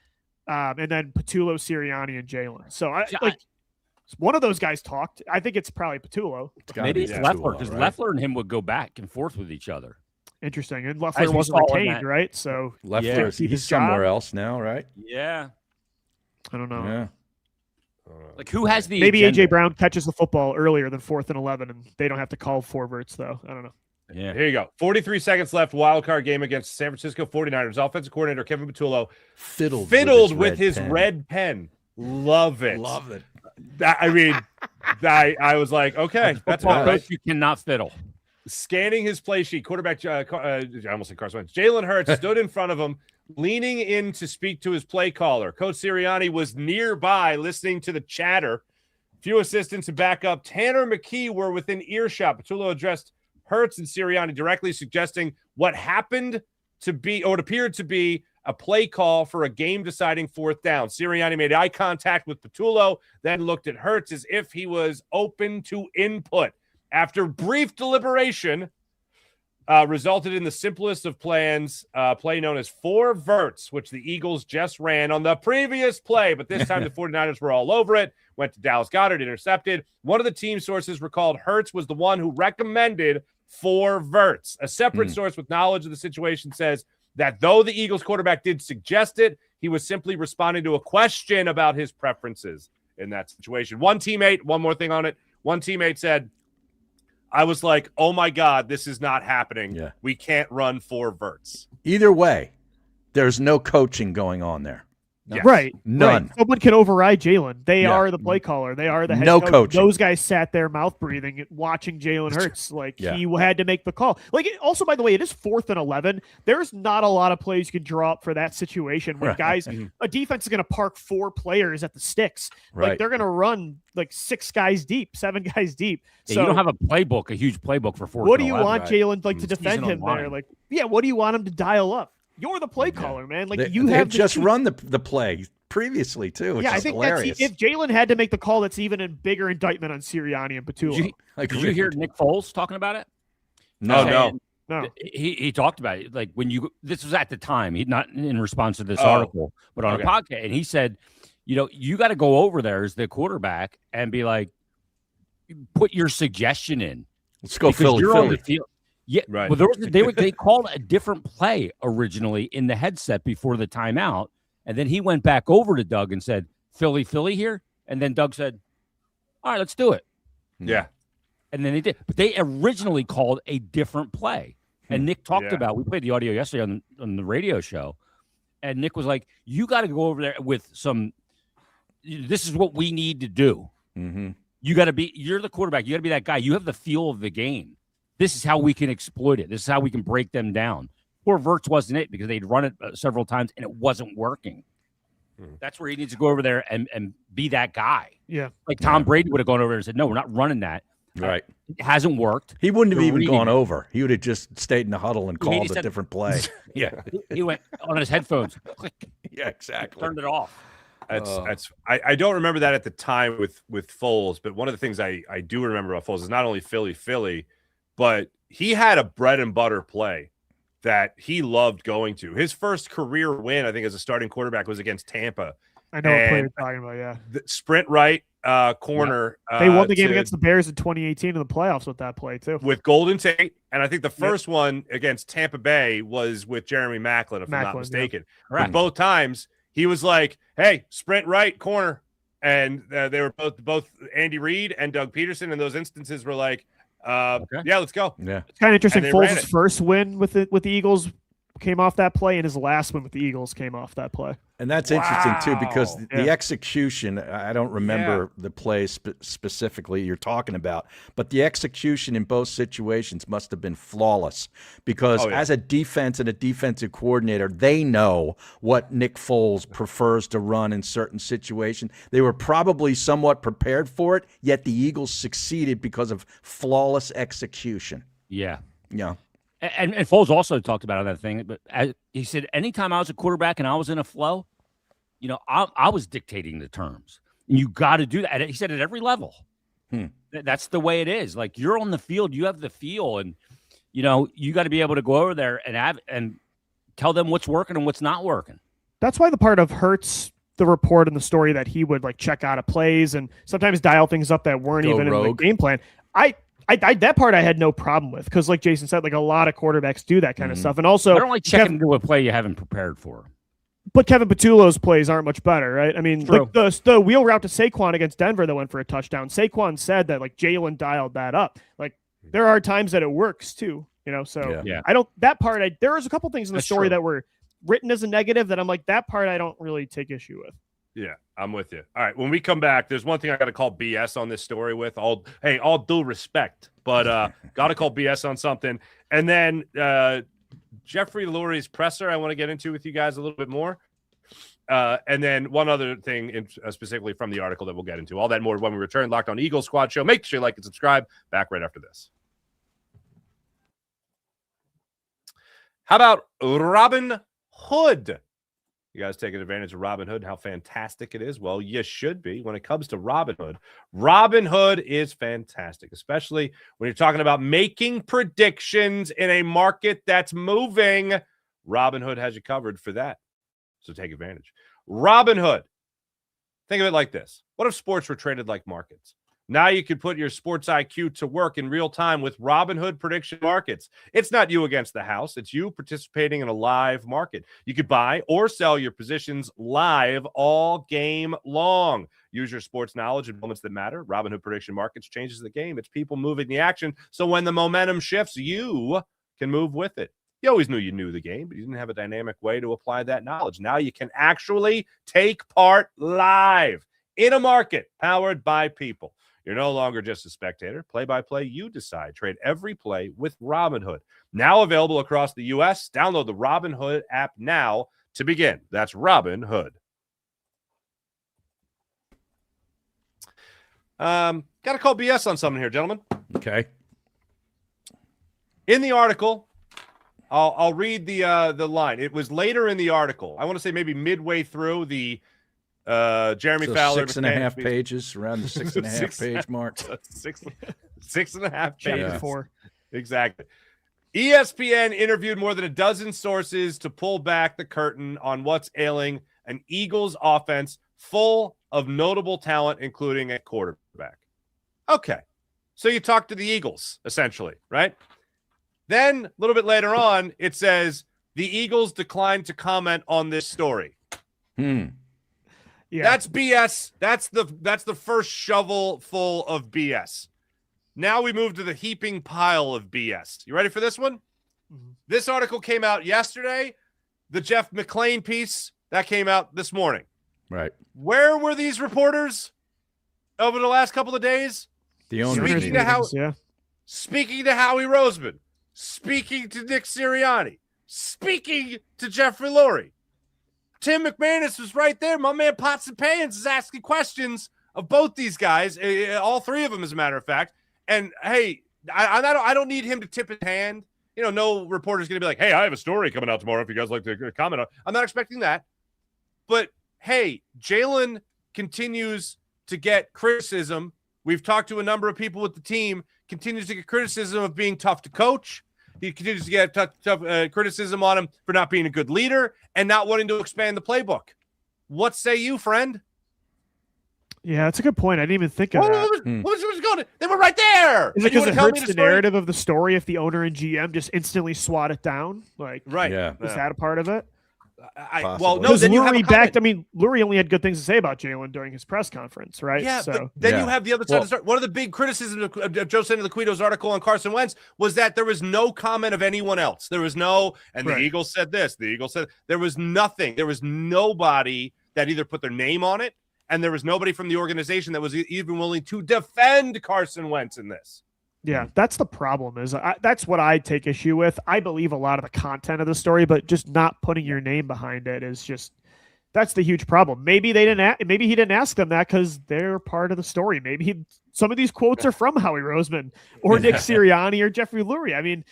and then Patullo, Sirianni, and Jalen. So one of those guys talked. I think it's probably Patullo. Maybe it's be Leffler, because right? Leffler and him would go back and forth with each other. Interesting. And As Leffler we wasn't saw in retained, that. right? So Leffler, keep he's his job. somewhere else now, right? Yeah. I don't know. Yeah. Like, who has the Maybe agenda? AJ Brown catches the football earlier than 4th and 11, and they don't have to call 4 verts though. I don't know. Yeah. Here you go. 43 seconds left. Wild card game against San Francisco 49ers. Offensive coordinator Kevin Patullo Fiddled with his pen. red pen. Love it. Love it. I was like, okay, that's Football about right. coach, you cannot fiddle. Scanning his play sheet, quarterback, I almost said Carson Wentz. Jalen Hurts stood in front of him, leaning in to speak to his play caller. Coach Sirianni was nearby listening to the chatter. Few assistants and backup. Tanner McKee were within earshot. Patullo addressed Hurts and Sirianni directly, suggesting what happened to be, or what appeared to be, a play call for a game-deciding 4th down. Sirianni made eye contact with Patullo, then looked at Hurts as if he was open to input. After brief deliberation, resulted in the simplest of plans, play known as 4 verts, which the Eagles just ran on the previous play, but this time the 49ers were all over it. Went to Dallas Goedert, intercepted. One of the team sources recalled Hurts was the one who recommended 4 verts. A separate source with knowledge of the situation says that though the Eagles quarterback did suggest it, he was simply responding to a question about his preferences in that situation. One more thing on it. One teammate said, I was like, oh my God, this is not happening. Yeah. We can't run 4 verts. Either way, there's no coaching going on there. Yes. Right. None. Right. Someone can override Jalen. They Yeah. are the play caller. They are the head No coach. coaching. Those guys sat there mouth breathing, watching Jalen Hurts. Like Yeah. he had to make the call. Like also, by the way, it is 4th and 11. There's not a lot of plays you can draw up for that situation when Right. guys, a defense is going to park 4 players at the sticks. Right. Like they're going to run like 6 guys deep, 7 guys deep. Yeah, So you don't have a playbook, a huge playbook for 4th what do and you 11. want Jalen like to He's defend him online. there? Like, yeah, what do you want him to dial up? You're the play caller, man. Like you they have just the run the play previously too, which yeah, I is think hilarious. that's if Jalen had to make the call, that's even a bigger indictment on Sirianni and Patullo. Did you hear Nick Foles talking about it? No, no. No, He talked about it. Like this was at the time, he not in response to this article, but on a podcast. And he said, you got to go over there as the quarterback and be like, put your suggestion in. Let's go Because Philly. you're on the Philly. field. Yeah, Right. well, they called a different play originally in the headset before the timeout, and then he went back over to Doug and said, "Philly, Philly here," and then Doug said, "All right, let's do it." Yeah. And then they did, but they originally called a different play. And Nick talked about. We played the audio yesterday on the radio show, and Nick was like, "You got to go over there with some. This is what we need to do. Mm-hmm. You got to be. You're the quarterback. You got to be that guy. You have the feel of the game. This is how we can exploit it. This is how we can break them down." Poor Verts wasn't it because they'd run it several times and it wasn't working. That's where he needs to go over there and be that guy. Yeah. Like Tom Brady would have gone over there and said, "No, we're not running that." Right. It hasn't worked. He wouldn't have You're even reading gone it. over. He would have just stayed in the huddle and called a different play. Yeah. He went on his headphones. Click. Yeah, exactly. Turned it off. I don't remember that at the time with Foles, but one of the things I do remember about Foles is not only Philly, but he had a bread and butter play that he loved going to. His first career win, I think, as a starting quarterback was against Tampa. I know what play you're talking about, yeah. The sprint right corner. They won the game against the Bears in 2018 in the playoffs with that play, too. With Golden Tate. And I think the first one against Tampa Bay was with Jeremy Maclin, if I'm not mistaken. Yeah. But both times, he was like, hey, sprint right corner. And they were both Andy Reid and Doug Peterson in those instances were like, yeah, let's go. Yeah. It's kind of interesting. And they ran Foles' it. first win with the Eagles came off that play, and his last win with the Eagles came off that play. And that's interesting, too, because Wow. the execution, I don't remember the play specifically you're talking about, but the execution in both situations must have been flawless because as a defense and a defensive coordinator, they know what Nick Foles prefers to run in certain situations. They were probably somewhat prepared for it, yet the Eagles succeeded because of flawless execution. Yeah. Yeah. And Foles also talked about that thing, but he said, anytime I was a quarterback and I was in a flow, I was dictating the terms. And you got to do that. And he said at every level. That's the way it is. Like you're on the field, you have the feel, and you got to be able to go over there and tell them what's working and what's not working. That's why the part of Hurts, the report and the story that he would like check out of plays and sometimes dial things up that weren't even in the game plan. That part I had no problem with because, like Jason said, like a lot of quarterbacks do that kind of stuff. And also, I don't like checking into a play you haven't prepared for. But Kevin Patullo's plays aren't much better, right? I mean, like the wheel route to Saquon against Denver that went for a touchdown. Saquon said that like Jalen dialed that up. Like there are times that it works too, So I don't that part. There was a couple things in the story that were written as a negative that I'm like that part I don't really take issue with. Yeah, I'm with you. All right, when we come back, there's one thing I got to call BS on this story with. All due respect, but got to call BS on something. And then Jeffrey Lurie's presser I want to get into with you guys a little bit more. And then one other thing specifically from the article that we'll get into. All that more when we return. Locked On Eagles Squad Show. Make sure you like and subscribe. Back right after this. How about Robinhood? You guys taking advantage of Robinhood, how fantastic it is? Well, you should be. When it comes to Robinhood, Robinhood is fantastic, especially when you're talking about making predictions in a market that's moving. Robinhood has you covered for that. So take advantage. Robinhood. Think of it like this. What if sports were traded like markets? Now you can put your sports IQ to work in real time with Robinhood prediction markets. It's not you against the house. It's you participating in a live market. You could buy or sell your positions live all game long. Use your sports knowledge in moments that matter. Robinhood prediction markets changes the game. It's people moving the action. So when the momentum shifts, you can move with it. You always knew you knew the game, but you didn't have a dynamic way to apply that knowledge. Now you can actually take part live in a market powered by people. You're no longer just a spectator. Play-by-play, you decide. Trade every play with Robinhood. Now available across the U.S. Download the Robinhood app now to begin. That's Robinhood. Got to call BS on something here, gentlemen. Okay. In the article, I'll read the line. It was later in the article. I want to say maybe midway through the Jeremy Fowler 6.5 pages, around the 6.5 page mark. 6.5 pages. 4. Exactly. ESPN interviewed more than a dozen sources to pull back the curtain on what's ailing an Eagles offense full of notable talent, including at quarterback. Okay. So you talked to the Eagles, essentially, right? Then a little bit later on, it says the Eagles declined to comment on this story. Yeah. That's BS. That's the first shovel full of BS. Now we move to the heaping pile of BS. You ready for this one? Mm-hmm. This article came out yesterday. The Jeff McClain piece that came out this morning. Right. Where were these reporters over the last couple of days? The owner. Speaking to Howie Roseman, speaking to Nick Sirianni, speaking to Jeffrey Lurie. Tim McManus was right there. My man Pots and Pans is asking questions of both these guys, all three of them, as a matter of fact. And hey, I don't need him to tip his hand. You know, no reporter's going to be like, hey, I have a story coming out tomorrow if you guys like to comment on it. I'm not expecting that. But hey, Jalen continues to get criticism. We've talked to a number of people with the team, continues to get criticism of being tough to coach. He continues to get tough criticism on him for not being a good leader and not wanting to expand the playbook. What say you, friend? Yeah, that's a good point. I didn't even think of that. What was going? They were right there. Is it because it hurts the narrative of the story if the owner and GM just instantly swat it down? Like, right? Yeah. Is that a part of it? Well, no. Because Then you have Lurie backed. I mean, Lurie only had good things to say about Jalen during his press conference, right? Yeah. So But then you have the other side of the story. One of the big criticisms of Joe Santoliquido's article on Carson Wentz was that there was no comment of anyone else. There was no, and the Eagles said this. The Eagles said there was nothing. There was nobody that either put their name on it, and there was nobody from the organization that was even willing to defend Carson Wentz in this. Yeah, that's the problem. That's what I take issue with. I believe a lot of the content of the story, but just not putting your name behind it is that's the huge problem. Maybe they didn't. Maybe he didn't ask them that because they're part of the story. Maybe some of these quotes are from Howie Roseman or Nick Sirianni or Jeffrey Lurie. I mean,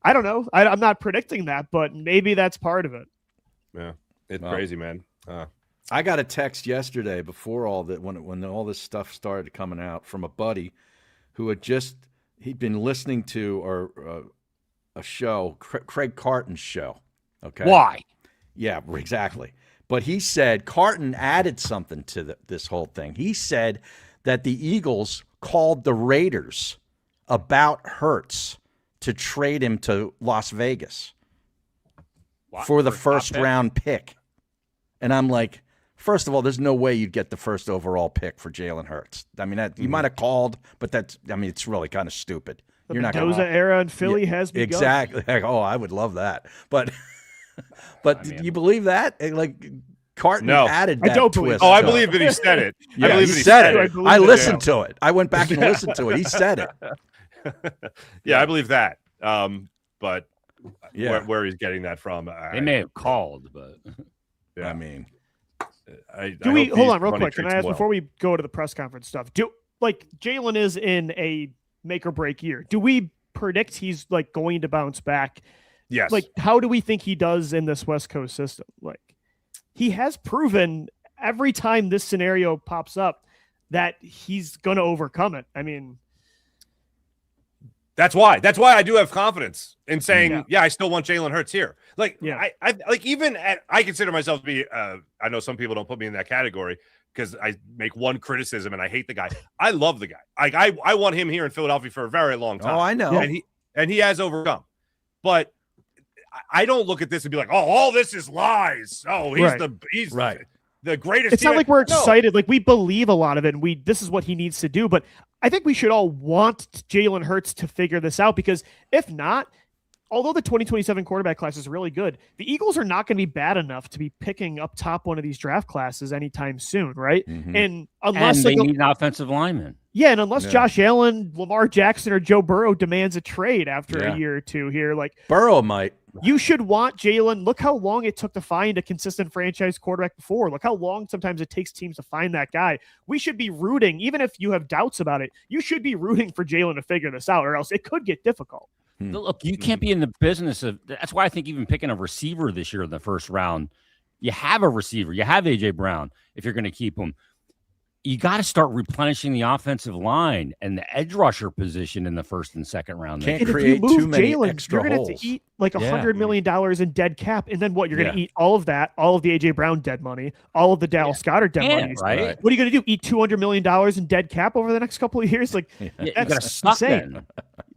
I don't know. I'm not predicting that, but maybe that's part of it. Yeah, it's crazy, man. I got a text yesterday before all that when all this stuff started coming out from a buddy who he'd been listening to a show, Craig Carton's show. Okay. Why? Yeah, exactly. But he said Carton added something to this whole thing. He said that the Eagles called the Raiders about Hurts to trade him to Las Vegas for the first round pick. And I'm like, first of all, there's no way you'd get the first overall pick for Jalen Hurts. I mean, you might have called, but it's really kind of stupid. The Mendoza era in Philly has begun. Exactly. Oh, I would love that. But do you believe that? Like Carton added that twist. I believe that he said it. Yeah, I believe he said it. I listened to it. I went back and listened to it. He said it. Yeah, I believe that. But where he's getting that from, they may have called, but yeah. I mean. Do we hold on real quick? Can I ask before we go to the press conference stuff? Jalen is in a make or break year. Do we predict he's like going to bounce back? Yes. Like, how do we think he does in this West Coast system? Like, he has proven every time this scenario pops up that he's going to overcome it. I mean, that's why I do have confidence in saying, I still want Jalen Hurts here. Like, I consider myself to be, I know some people don't put me in that category because I make one criticism and I hate the guy. I love the guy. I want him here in Philadelphia for a very long time. Oh, I know. And he has overcome. But I don't look at this and be like, oh, all this is lies. Oh, he's the greatest. It's not like we're excited. Like, we believe a lot of it, and this is what he needs to do. But I think we should all want Jalen Hurts to figure this out, because if not, although the 2027 quarterback class is really good, the Eagles are not going to be bad enough to be picking up top one of these draft classes anytime soon, right? Mm-hmm. And unless they need an offensive lineman. Yeah, and unless Josh Allen, Lamar Jackson, or Joe Burrow demands a trade after a year or two here, like Burrow might. You should want Jalen. Look how long it took to find a consistent franchise quarterback before. Look how long sometimes it takes teams to find that guy. We should be rooting, even if you have doubts about it, you should be rooting for Jalen to figure this out, or else it could get difficult. Look, you can't be in the business of. That's why I think even picking a receiver this year in the first round, you have a receiver, you have A.J. Brown. If you're going to keep him, you got to start replenishing the offensive line and the edge rusher position in the first and second round. Can't create too many extra you're going to have to eat like $100 million in dead cap, and then what? You're going to eat all of that, all of the A.J. Brown dead money, all of the Dallas Goedert dead money. Right? What are you going to do? Eat $200 million in dead cap over the next couple of years? Like, that's suck insane. then.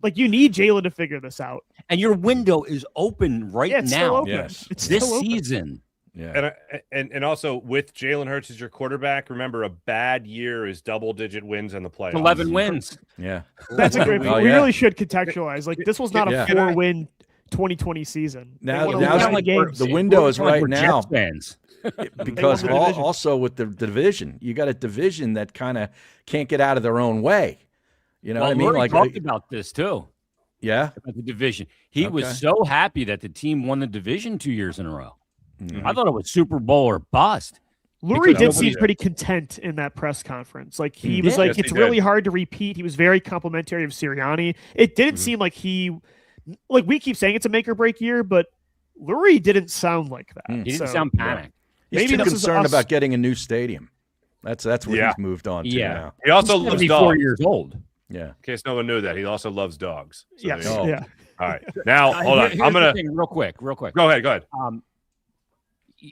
Like, you need Jalen to figure this out. And your window is open right Yeah, it's still now. open. Yes. It's This still open. season. Yeah. And also with Jalen Hurts as your quarterback, remember a bad year is double-digit wins in the playoffs. 11 wins. Yeah. That's a great point. Oh, We yeah. really should contextualize. Like, this was not Yeah. a 4-win 2020 season. They Now- won now 11 like games. the window is We're like right we're now. Jets fans. Because They won the division. also with the division, you got a division that kind of can't get out of their own way. You know Well, what I mean? Lurie Like, talked about this too, yeah. about the division. He was Okay. so happy that the team won the division 2 years in a row. Mhm. I thought it was Super Bowl or bust. Lurie Because did nobody seem did. pretty content in that press conference. Like, he He was did. like, Yes, it's he really did. hard to repeat. He was very complimentary of Sirianni. It didn't seem like like we keep saying it's a make or break year, but Lurie didn't sound like that. Mm. He didn't So, sound panicked. He's Maybe too this is concerned us- about getting a new stadium. That's what Yeah. he's moved on to Yeah. now. He also He's loves 74 dogs. years old. Yeah. In case no one knew that, he also loves dogs. So Yes. there you go. Oh. Yeah. All right. Now, hold on. Here's I'm the gonna thing, real quick. go ahead.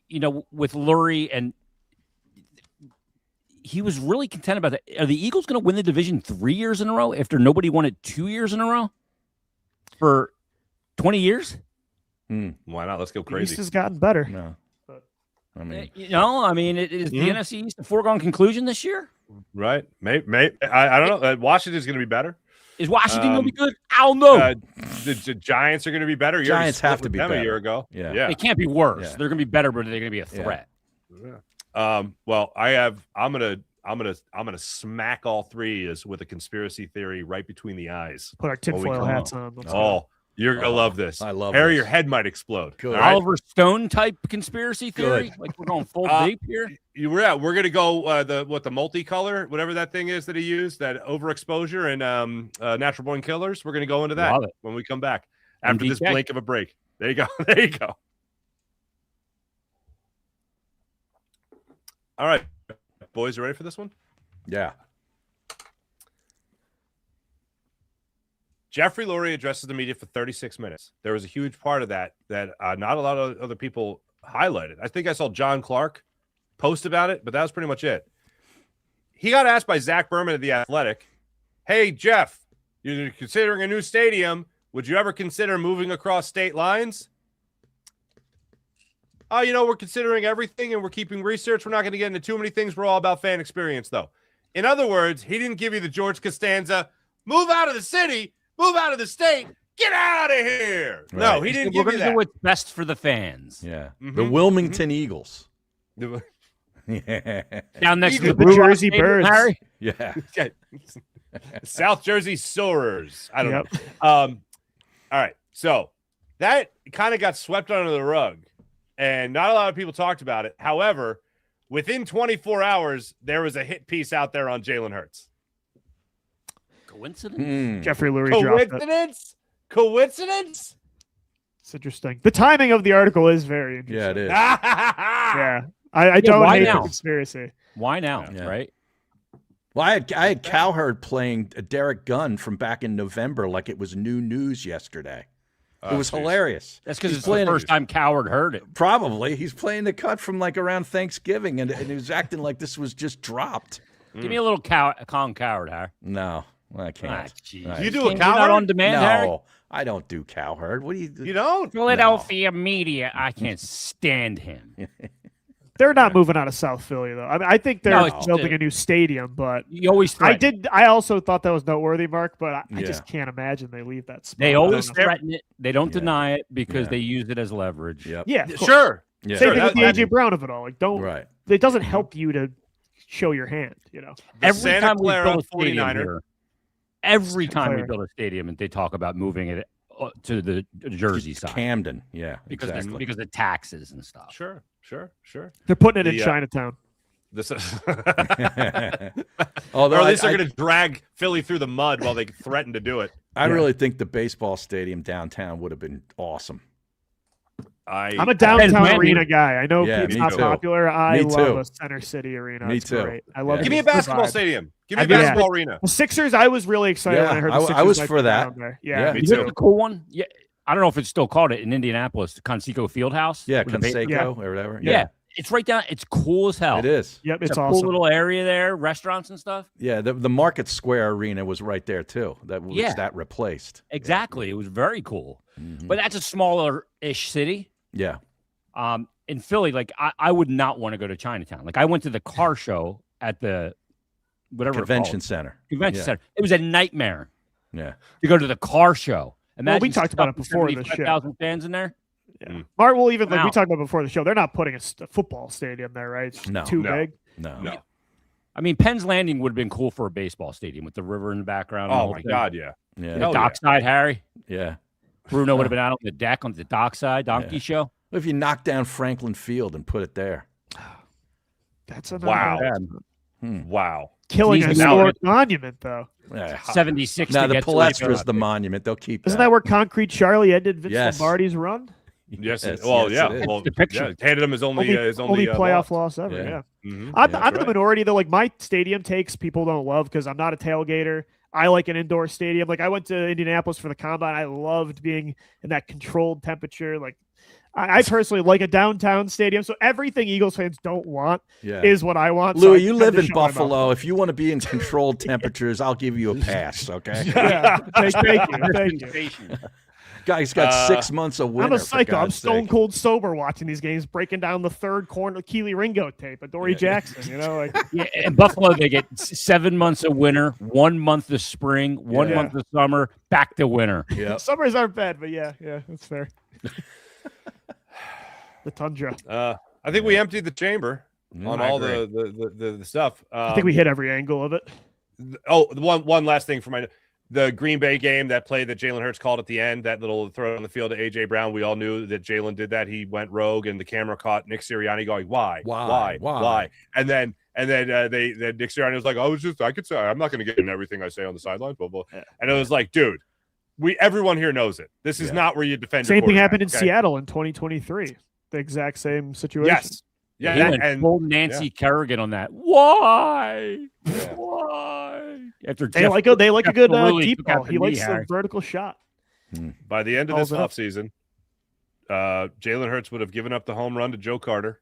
You know, with Lurie, and he was really content about that. Are the Eagles going to win the division 3 years in a row after nobody won it 2 years in a row for 20 years? Why not? Let's go The East crazy. has gotten better. No. I mean, You know, I mean, is the NFC East a foregone conclusion this year? Right? Maybe. I don't know. Washington's going to be better. Is Washington going to be good? I don't know. The Giants are going to be better. You already Giants split have to with be them better. a year ago. Yeah. They can't be worse. Yeah. They're going to be better, but they're going to be a threat. Well, I'm gonna smack all three is with a conspiracy theory right between the eyes. Put our tinfoil hats on. Let's go. Oh, you're gonna love this. I love Harry, this. your head might explode. Good. All right? Oliver Stone type conspiracy theory? Good. Like we're going full deep here? We're gonna go the multicolor, whatever that thing is that he used, that overexposure and natural born killers. We're gonna go into that Love it. when we come back after this MDK. blink of a break. There you go. There you go. All right, boys, you ready for this one? yeah. Jeffrey Lurie addresses the media for 36 minutes. There was a huge part of that not a lot of other people highlighted. I think I saw John Clark post about it, but that was pretty much it. He got asked by Zach Berman of The Athletic, "Hey, Jeff, you're considering a new stadium. Would you ever consider moving across state lines?" "Oh, we're considering everything and we're keeping research. We're not going to get into too many things. We're all about fan experience, though." In other words, he didn't give you the George Costanza, "Move out of the city, move out of the state, get out of here." Right. No, he didn't We're give you going to that. do what's best for the fans. Yeah. Mhm. The Wilmington Eagles. Yeah. Down next to The the Blue Rock Jersey Stadium, Birds. Harry. Yeah. South Jersey Soarers. I don't Yep. know. All right. So that kind of got swept under the rug, and not a lot of people talked about it. However, within 24 hours, there was a hit piece out there on Jalen Hurts. Coincidence? Jeffrey Lurie dropped it. Coincidence? Coincidence? It's interesting. The timing of the article is very interesting. Yeah, it is. Yeah. I don't why hate now? the conspiracy. Why now? Yeah. Right? Well, I had Cowherd playing Derek Gunn from back in November like it was new news yesterday. It was hilarious. That's because He's it's the playing- first time Coward heard it. Probably. He's playing the cut from like around Thanksgiving, and he was acting like this was just dropped. Give me a little Colin Coward, Harry. No, I can't. jeez. Right. You do a Can't that Cowherd? on demand, Harry? No, I don't do Cowherd. What do you do? You don't? Philadelphia media. I can't stand him. They're not moving out of South Philly, though. I think they're No, it's- building a new stadium, but You always threaten. I also thought that was noteworthy, Mark, but I Yeah. just can't imagine they leave that spot. They I don't always know. threaten it. They don't Yeah. deny it because Yeah. they use it as leverage. Yep. Yeah, of course. Sure. Yeah. Same Sure, thing with the that- AJ Brown of it all. Like, don't. Right. It doesn't help you to show your hand. The Every Santa time we Clara build a stadium 49er. here, every Santa time we Clara. build a stadium, and they talk about moving it to the Jersey side Camden. Yeah, because exactly. of taxes and stuff. Sure. They're putting it in The, Chinatown. This Although or at least I, they're going to drag Philly through the mud while they threaten to do it. I Yeah. really think the baseball stadium downtown would have been awesome. I'm a downtown Pennsylvania. arena guy. I know Yeah, it's me not too. popular. I Me love too. a Center City arena. Me It's too. great. I love Yeah. it. Give me a It's the basketball vibe. stadium. Give me a Yeah. basketball arena. The Sixers, I was really excited Yeah, when I heard the I Sixers was might for be that. down there. Yeah, Yeah, me You too. know the cool one? Yeah, I don't know if it's still called it in Indianapolis, the Conseco Fieldhouse. Yeah, with the Conseco Yeah. or whatever. Yeah. It's right down. It's cool as hell. It is. Yep, It's it's a awesome. cool little area there, restaurants and stuff. Yeah, the Market Square Arena was right there too. That was that replaced. Exactly. It was very cool. Mm-hmm. But that's a smaller-ish city. Yeah. In Philly, like I would not want to go to Chinatown. Like I went to the car show at the whatever Convention Center. Convention Center. It was a nightmare. Yeah. To go to the car show. Well, we talked about it before the show. 5,000 fans in there. Yeah. Mark will even like we Wow. talked about before the show. They're not putting a football stadium there, right? It's too big. No. I mean, Penn's Landing would have been cool for a baseball stadium with the river in the background. and the Oh whole my thing. God, yeah. Yeah. The dockside, Harry. Yeah. Bruno would have been out on the deck on the dockside donkey show. What if you knock down Franklin Field and put it there? That's a Wow. Hmm. Wow. killing a Easy. historic monument, though. Yeah. 76 Now to the get to Palestra it. is the monument. They'll keep Isn't that where Concrete Charlie ended Vince Yes. Lombardi's run? Yes. Yes, Well, yes, yeah. it is. Well, The picture. yeah, handed him his only playoff loss ever. Yeah. Yeah. Mhm. I'm That's in the right. minority though. Like my stadium takes people don't love because I'm not a tailgater. I like an indoor stadium. Like I went to Indianapolis for the combine. I loved being in that controlled temperature. Like I personally like a downtown stadium. So everything Eagles fans don't want is what I want. So Louie, I you tend live to in shut my mouth. Buffalo. If you want to be in controlled temperatures, I'll give you a pass, okay? Yeah, thank you. Guy's got 6 months of winter. I'm a for psycho. I'm God's stone sake. cold sober watching these games, breaking down the third corner Keely Ringo tape, Adoree Jackson. You know, like Yeah, in Buffalo, they get 7 months of winter, 1 month of spring, 1 Yeah. month of summer, back to winter. Yeah. summers aren't bad, but yeah, that's fair. The tundra. I think we emptied the chamber on I all agree. the stuff. I think we hit every angle of it. One last thing for the Green Bay game, that play that Jalen Hurts called at the end, that little throw on the field to AJ Brown. We all knew that Jalen did that. He went rogue, and the camera caught Nick Sirianni going, "Why? And then Nick Sirianni was like, I could say I'm not going to get in everything I say on the sidelines, blah blah." And it was like, dude, everyone here knows it. This is not where you defend. Same your thing happened in quarterback, okay? Seattle in 2023. The exact same situation. Yes. Yeah, He went full Nancy Kerrigan on that. Why? Why? After They like a good Lurie deep took out ball. the He likes knee, the Harry. vertical shot. By the end of this Calls it up. offseason, Jalen Hurts would have given up the home run to Joe Carter.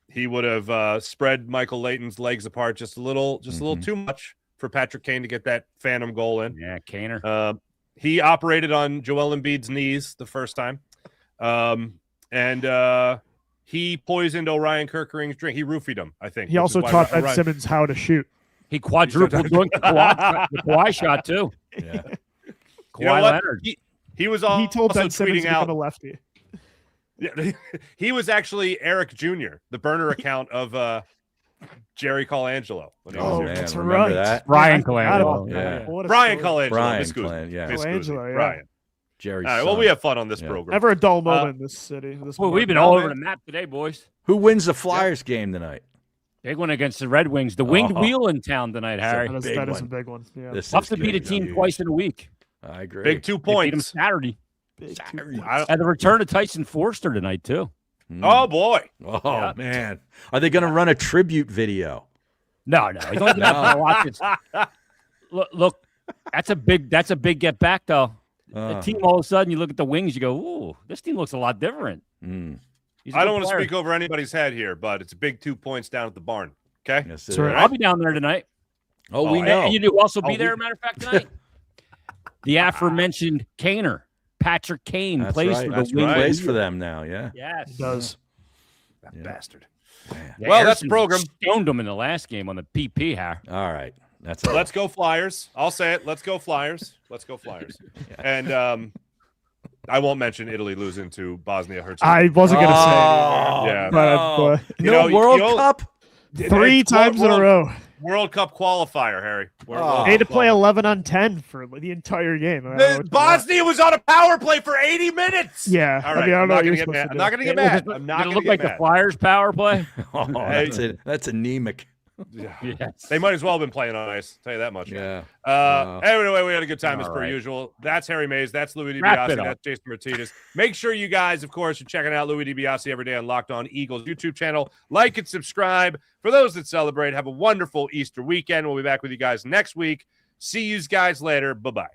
He would have spread Michael Layton's legs apart just a little too much for Patrick Kane to get that phantom goal in. Yeah, Kaner. He operated on Joel Embiid's knees the first time. And he poisoned Orion Kirkering's drink. He roofied him, I think. He also taught Ben Simmons how to shoot. He quadrupled dunked the Kawhi shot too. Yeah. Kawhi You know what? Leonard. He was He told also Ben Simmons tweeting to become out. a lefty. Yeah, he was actually Eric Jr., the burner account of Jerry Colangelo. When he was Oh, here. man, that's remember right. that? Brian I forgot Colangelo. about that. Yeah. What a Brian story. Colangelo. Brian Miss Guzzi. Colangelo, yeah. Miss Colangelo, Guzzi. yeah. Brian. Jerry's All right. Well, son. we have fun on this Yeah. program. Never a dull moment in this city. This Well, we've been market. all man. over the map today, boys. Who wins the Flyers game tonight? Big one against the Red Wings. The winged Oh. wheel in town tonight, Harry. That is, big that is a one. big one. Yeah. This Tough is to beat a good. team Huge. twice in a week. I agree. Big 2 They beat them points. Saturday. Big Saturday. two. I- And the return of Tyson Forster tonight, too. Oh, boy. Oh Yeah. man, are they going to run a tribute video? No. He's only going to watch it. Look, that's a big get back, though. The team, all of a sudden, you look at the Wings, you go, ooh, this team looks a lot different. Mm. He's a I good don't want to player. speak over anybody's head here, but it's a big 2 points down at the barn. Okay. Yes, That's it right. is. I'll be down there tonight. Oh, we And- know. And you will also be Oh, there, we- matter of fact, tonight. The aforementioned Kaner, Patrick Kane, That's plays right. for That's the Wings. right. Plays for them now. Yeah. Yes. He does. That Yeah. bastard. Yeah, Well, that's the Harrison program. Stoned him in the last game on the PP, Harry. All right. That's Let's go Flyers. I'll say it. Let's go Flyers. Let's go Flyers. And I won't mention Italy losing to Bosnia Herzegovina. I wasn't going to say Oh, it. Yeah. But no you World know- Cup. three times in a row. World Cup qualifier, Harry. Oh. They had to play 11 on 10 for the entire game. I don't know what to do. Bosnia was on a power play for 80 minutes. Yeah. All I right. mean, I don't I'm know not what you're going to get supposed mad. to I'm do. not going to get mad. I'm not Did it going to look get like the mad. Flyers power play? Oh, that's anemic. Yes. They might as well have been playing on ice. Tell you that much. Yeah. Anyway, we had a good time as All per right. usual. That's Harry Mays. That's Louie Wrap it DiBiase. up. That's Jason Martinez. Make sure you guys, of course, are checking out Louie DiBiase every day on Locked On Eagles YouTube channel. Like and subscribe. For those that celebrate, have a wonderful Easter weekend. We'll be back with you guys next week. See you guys later. Bye-bye.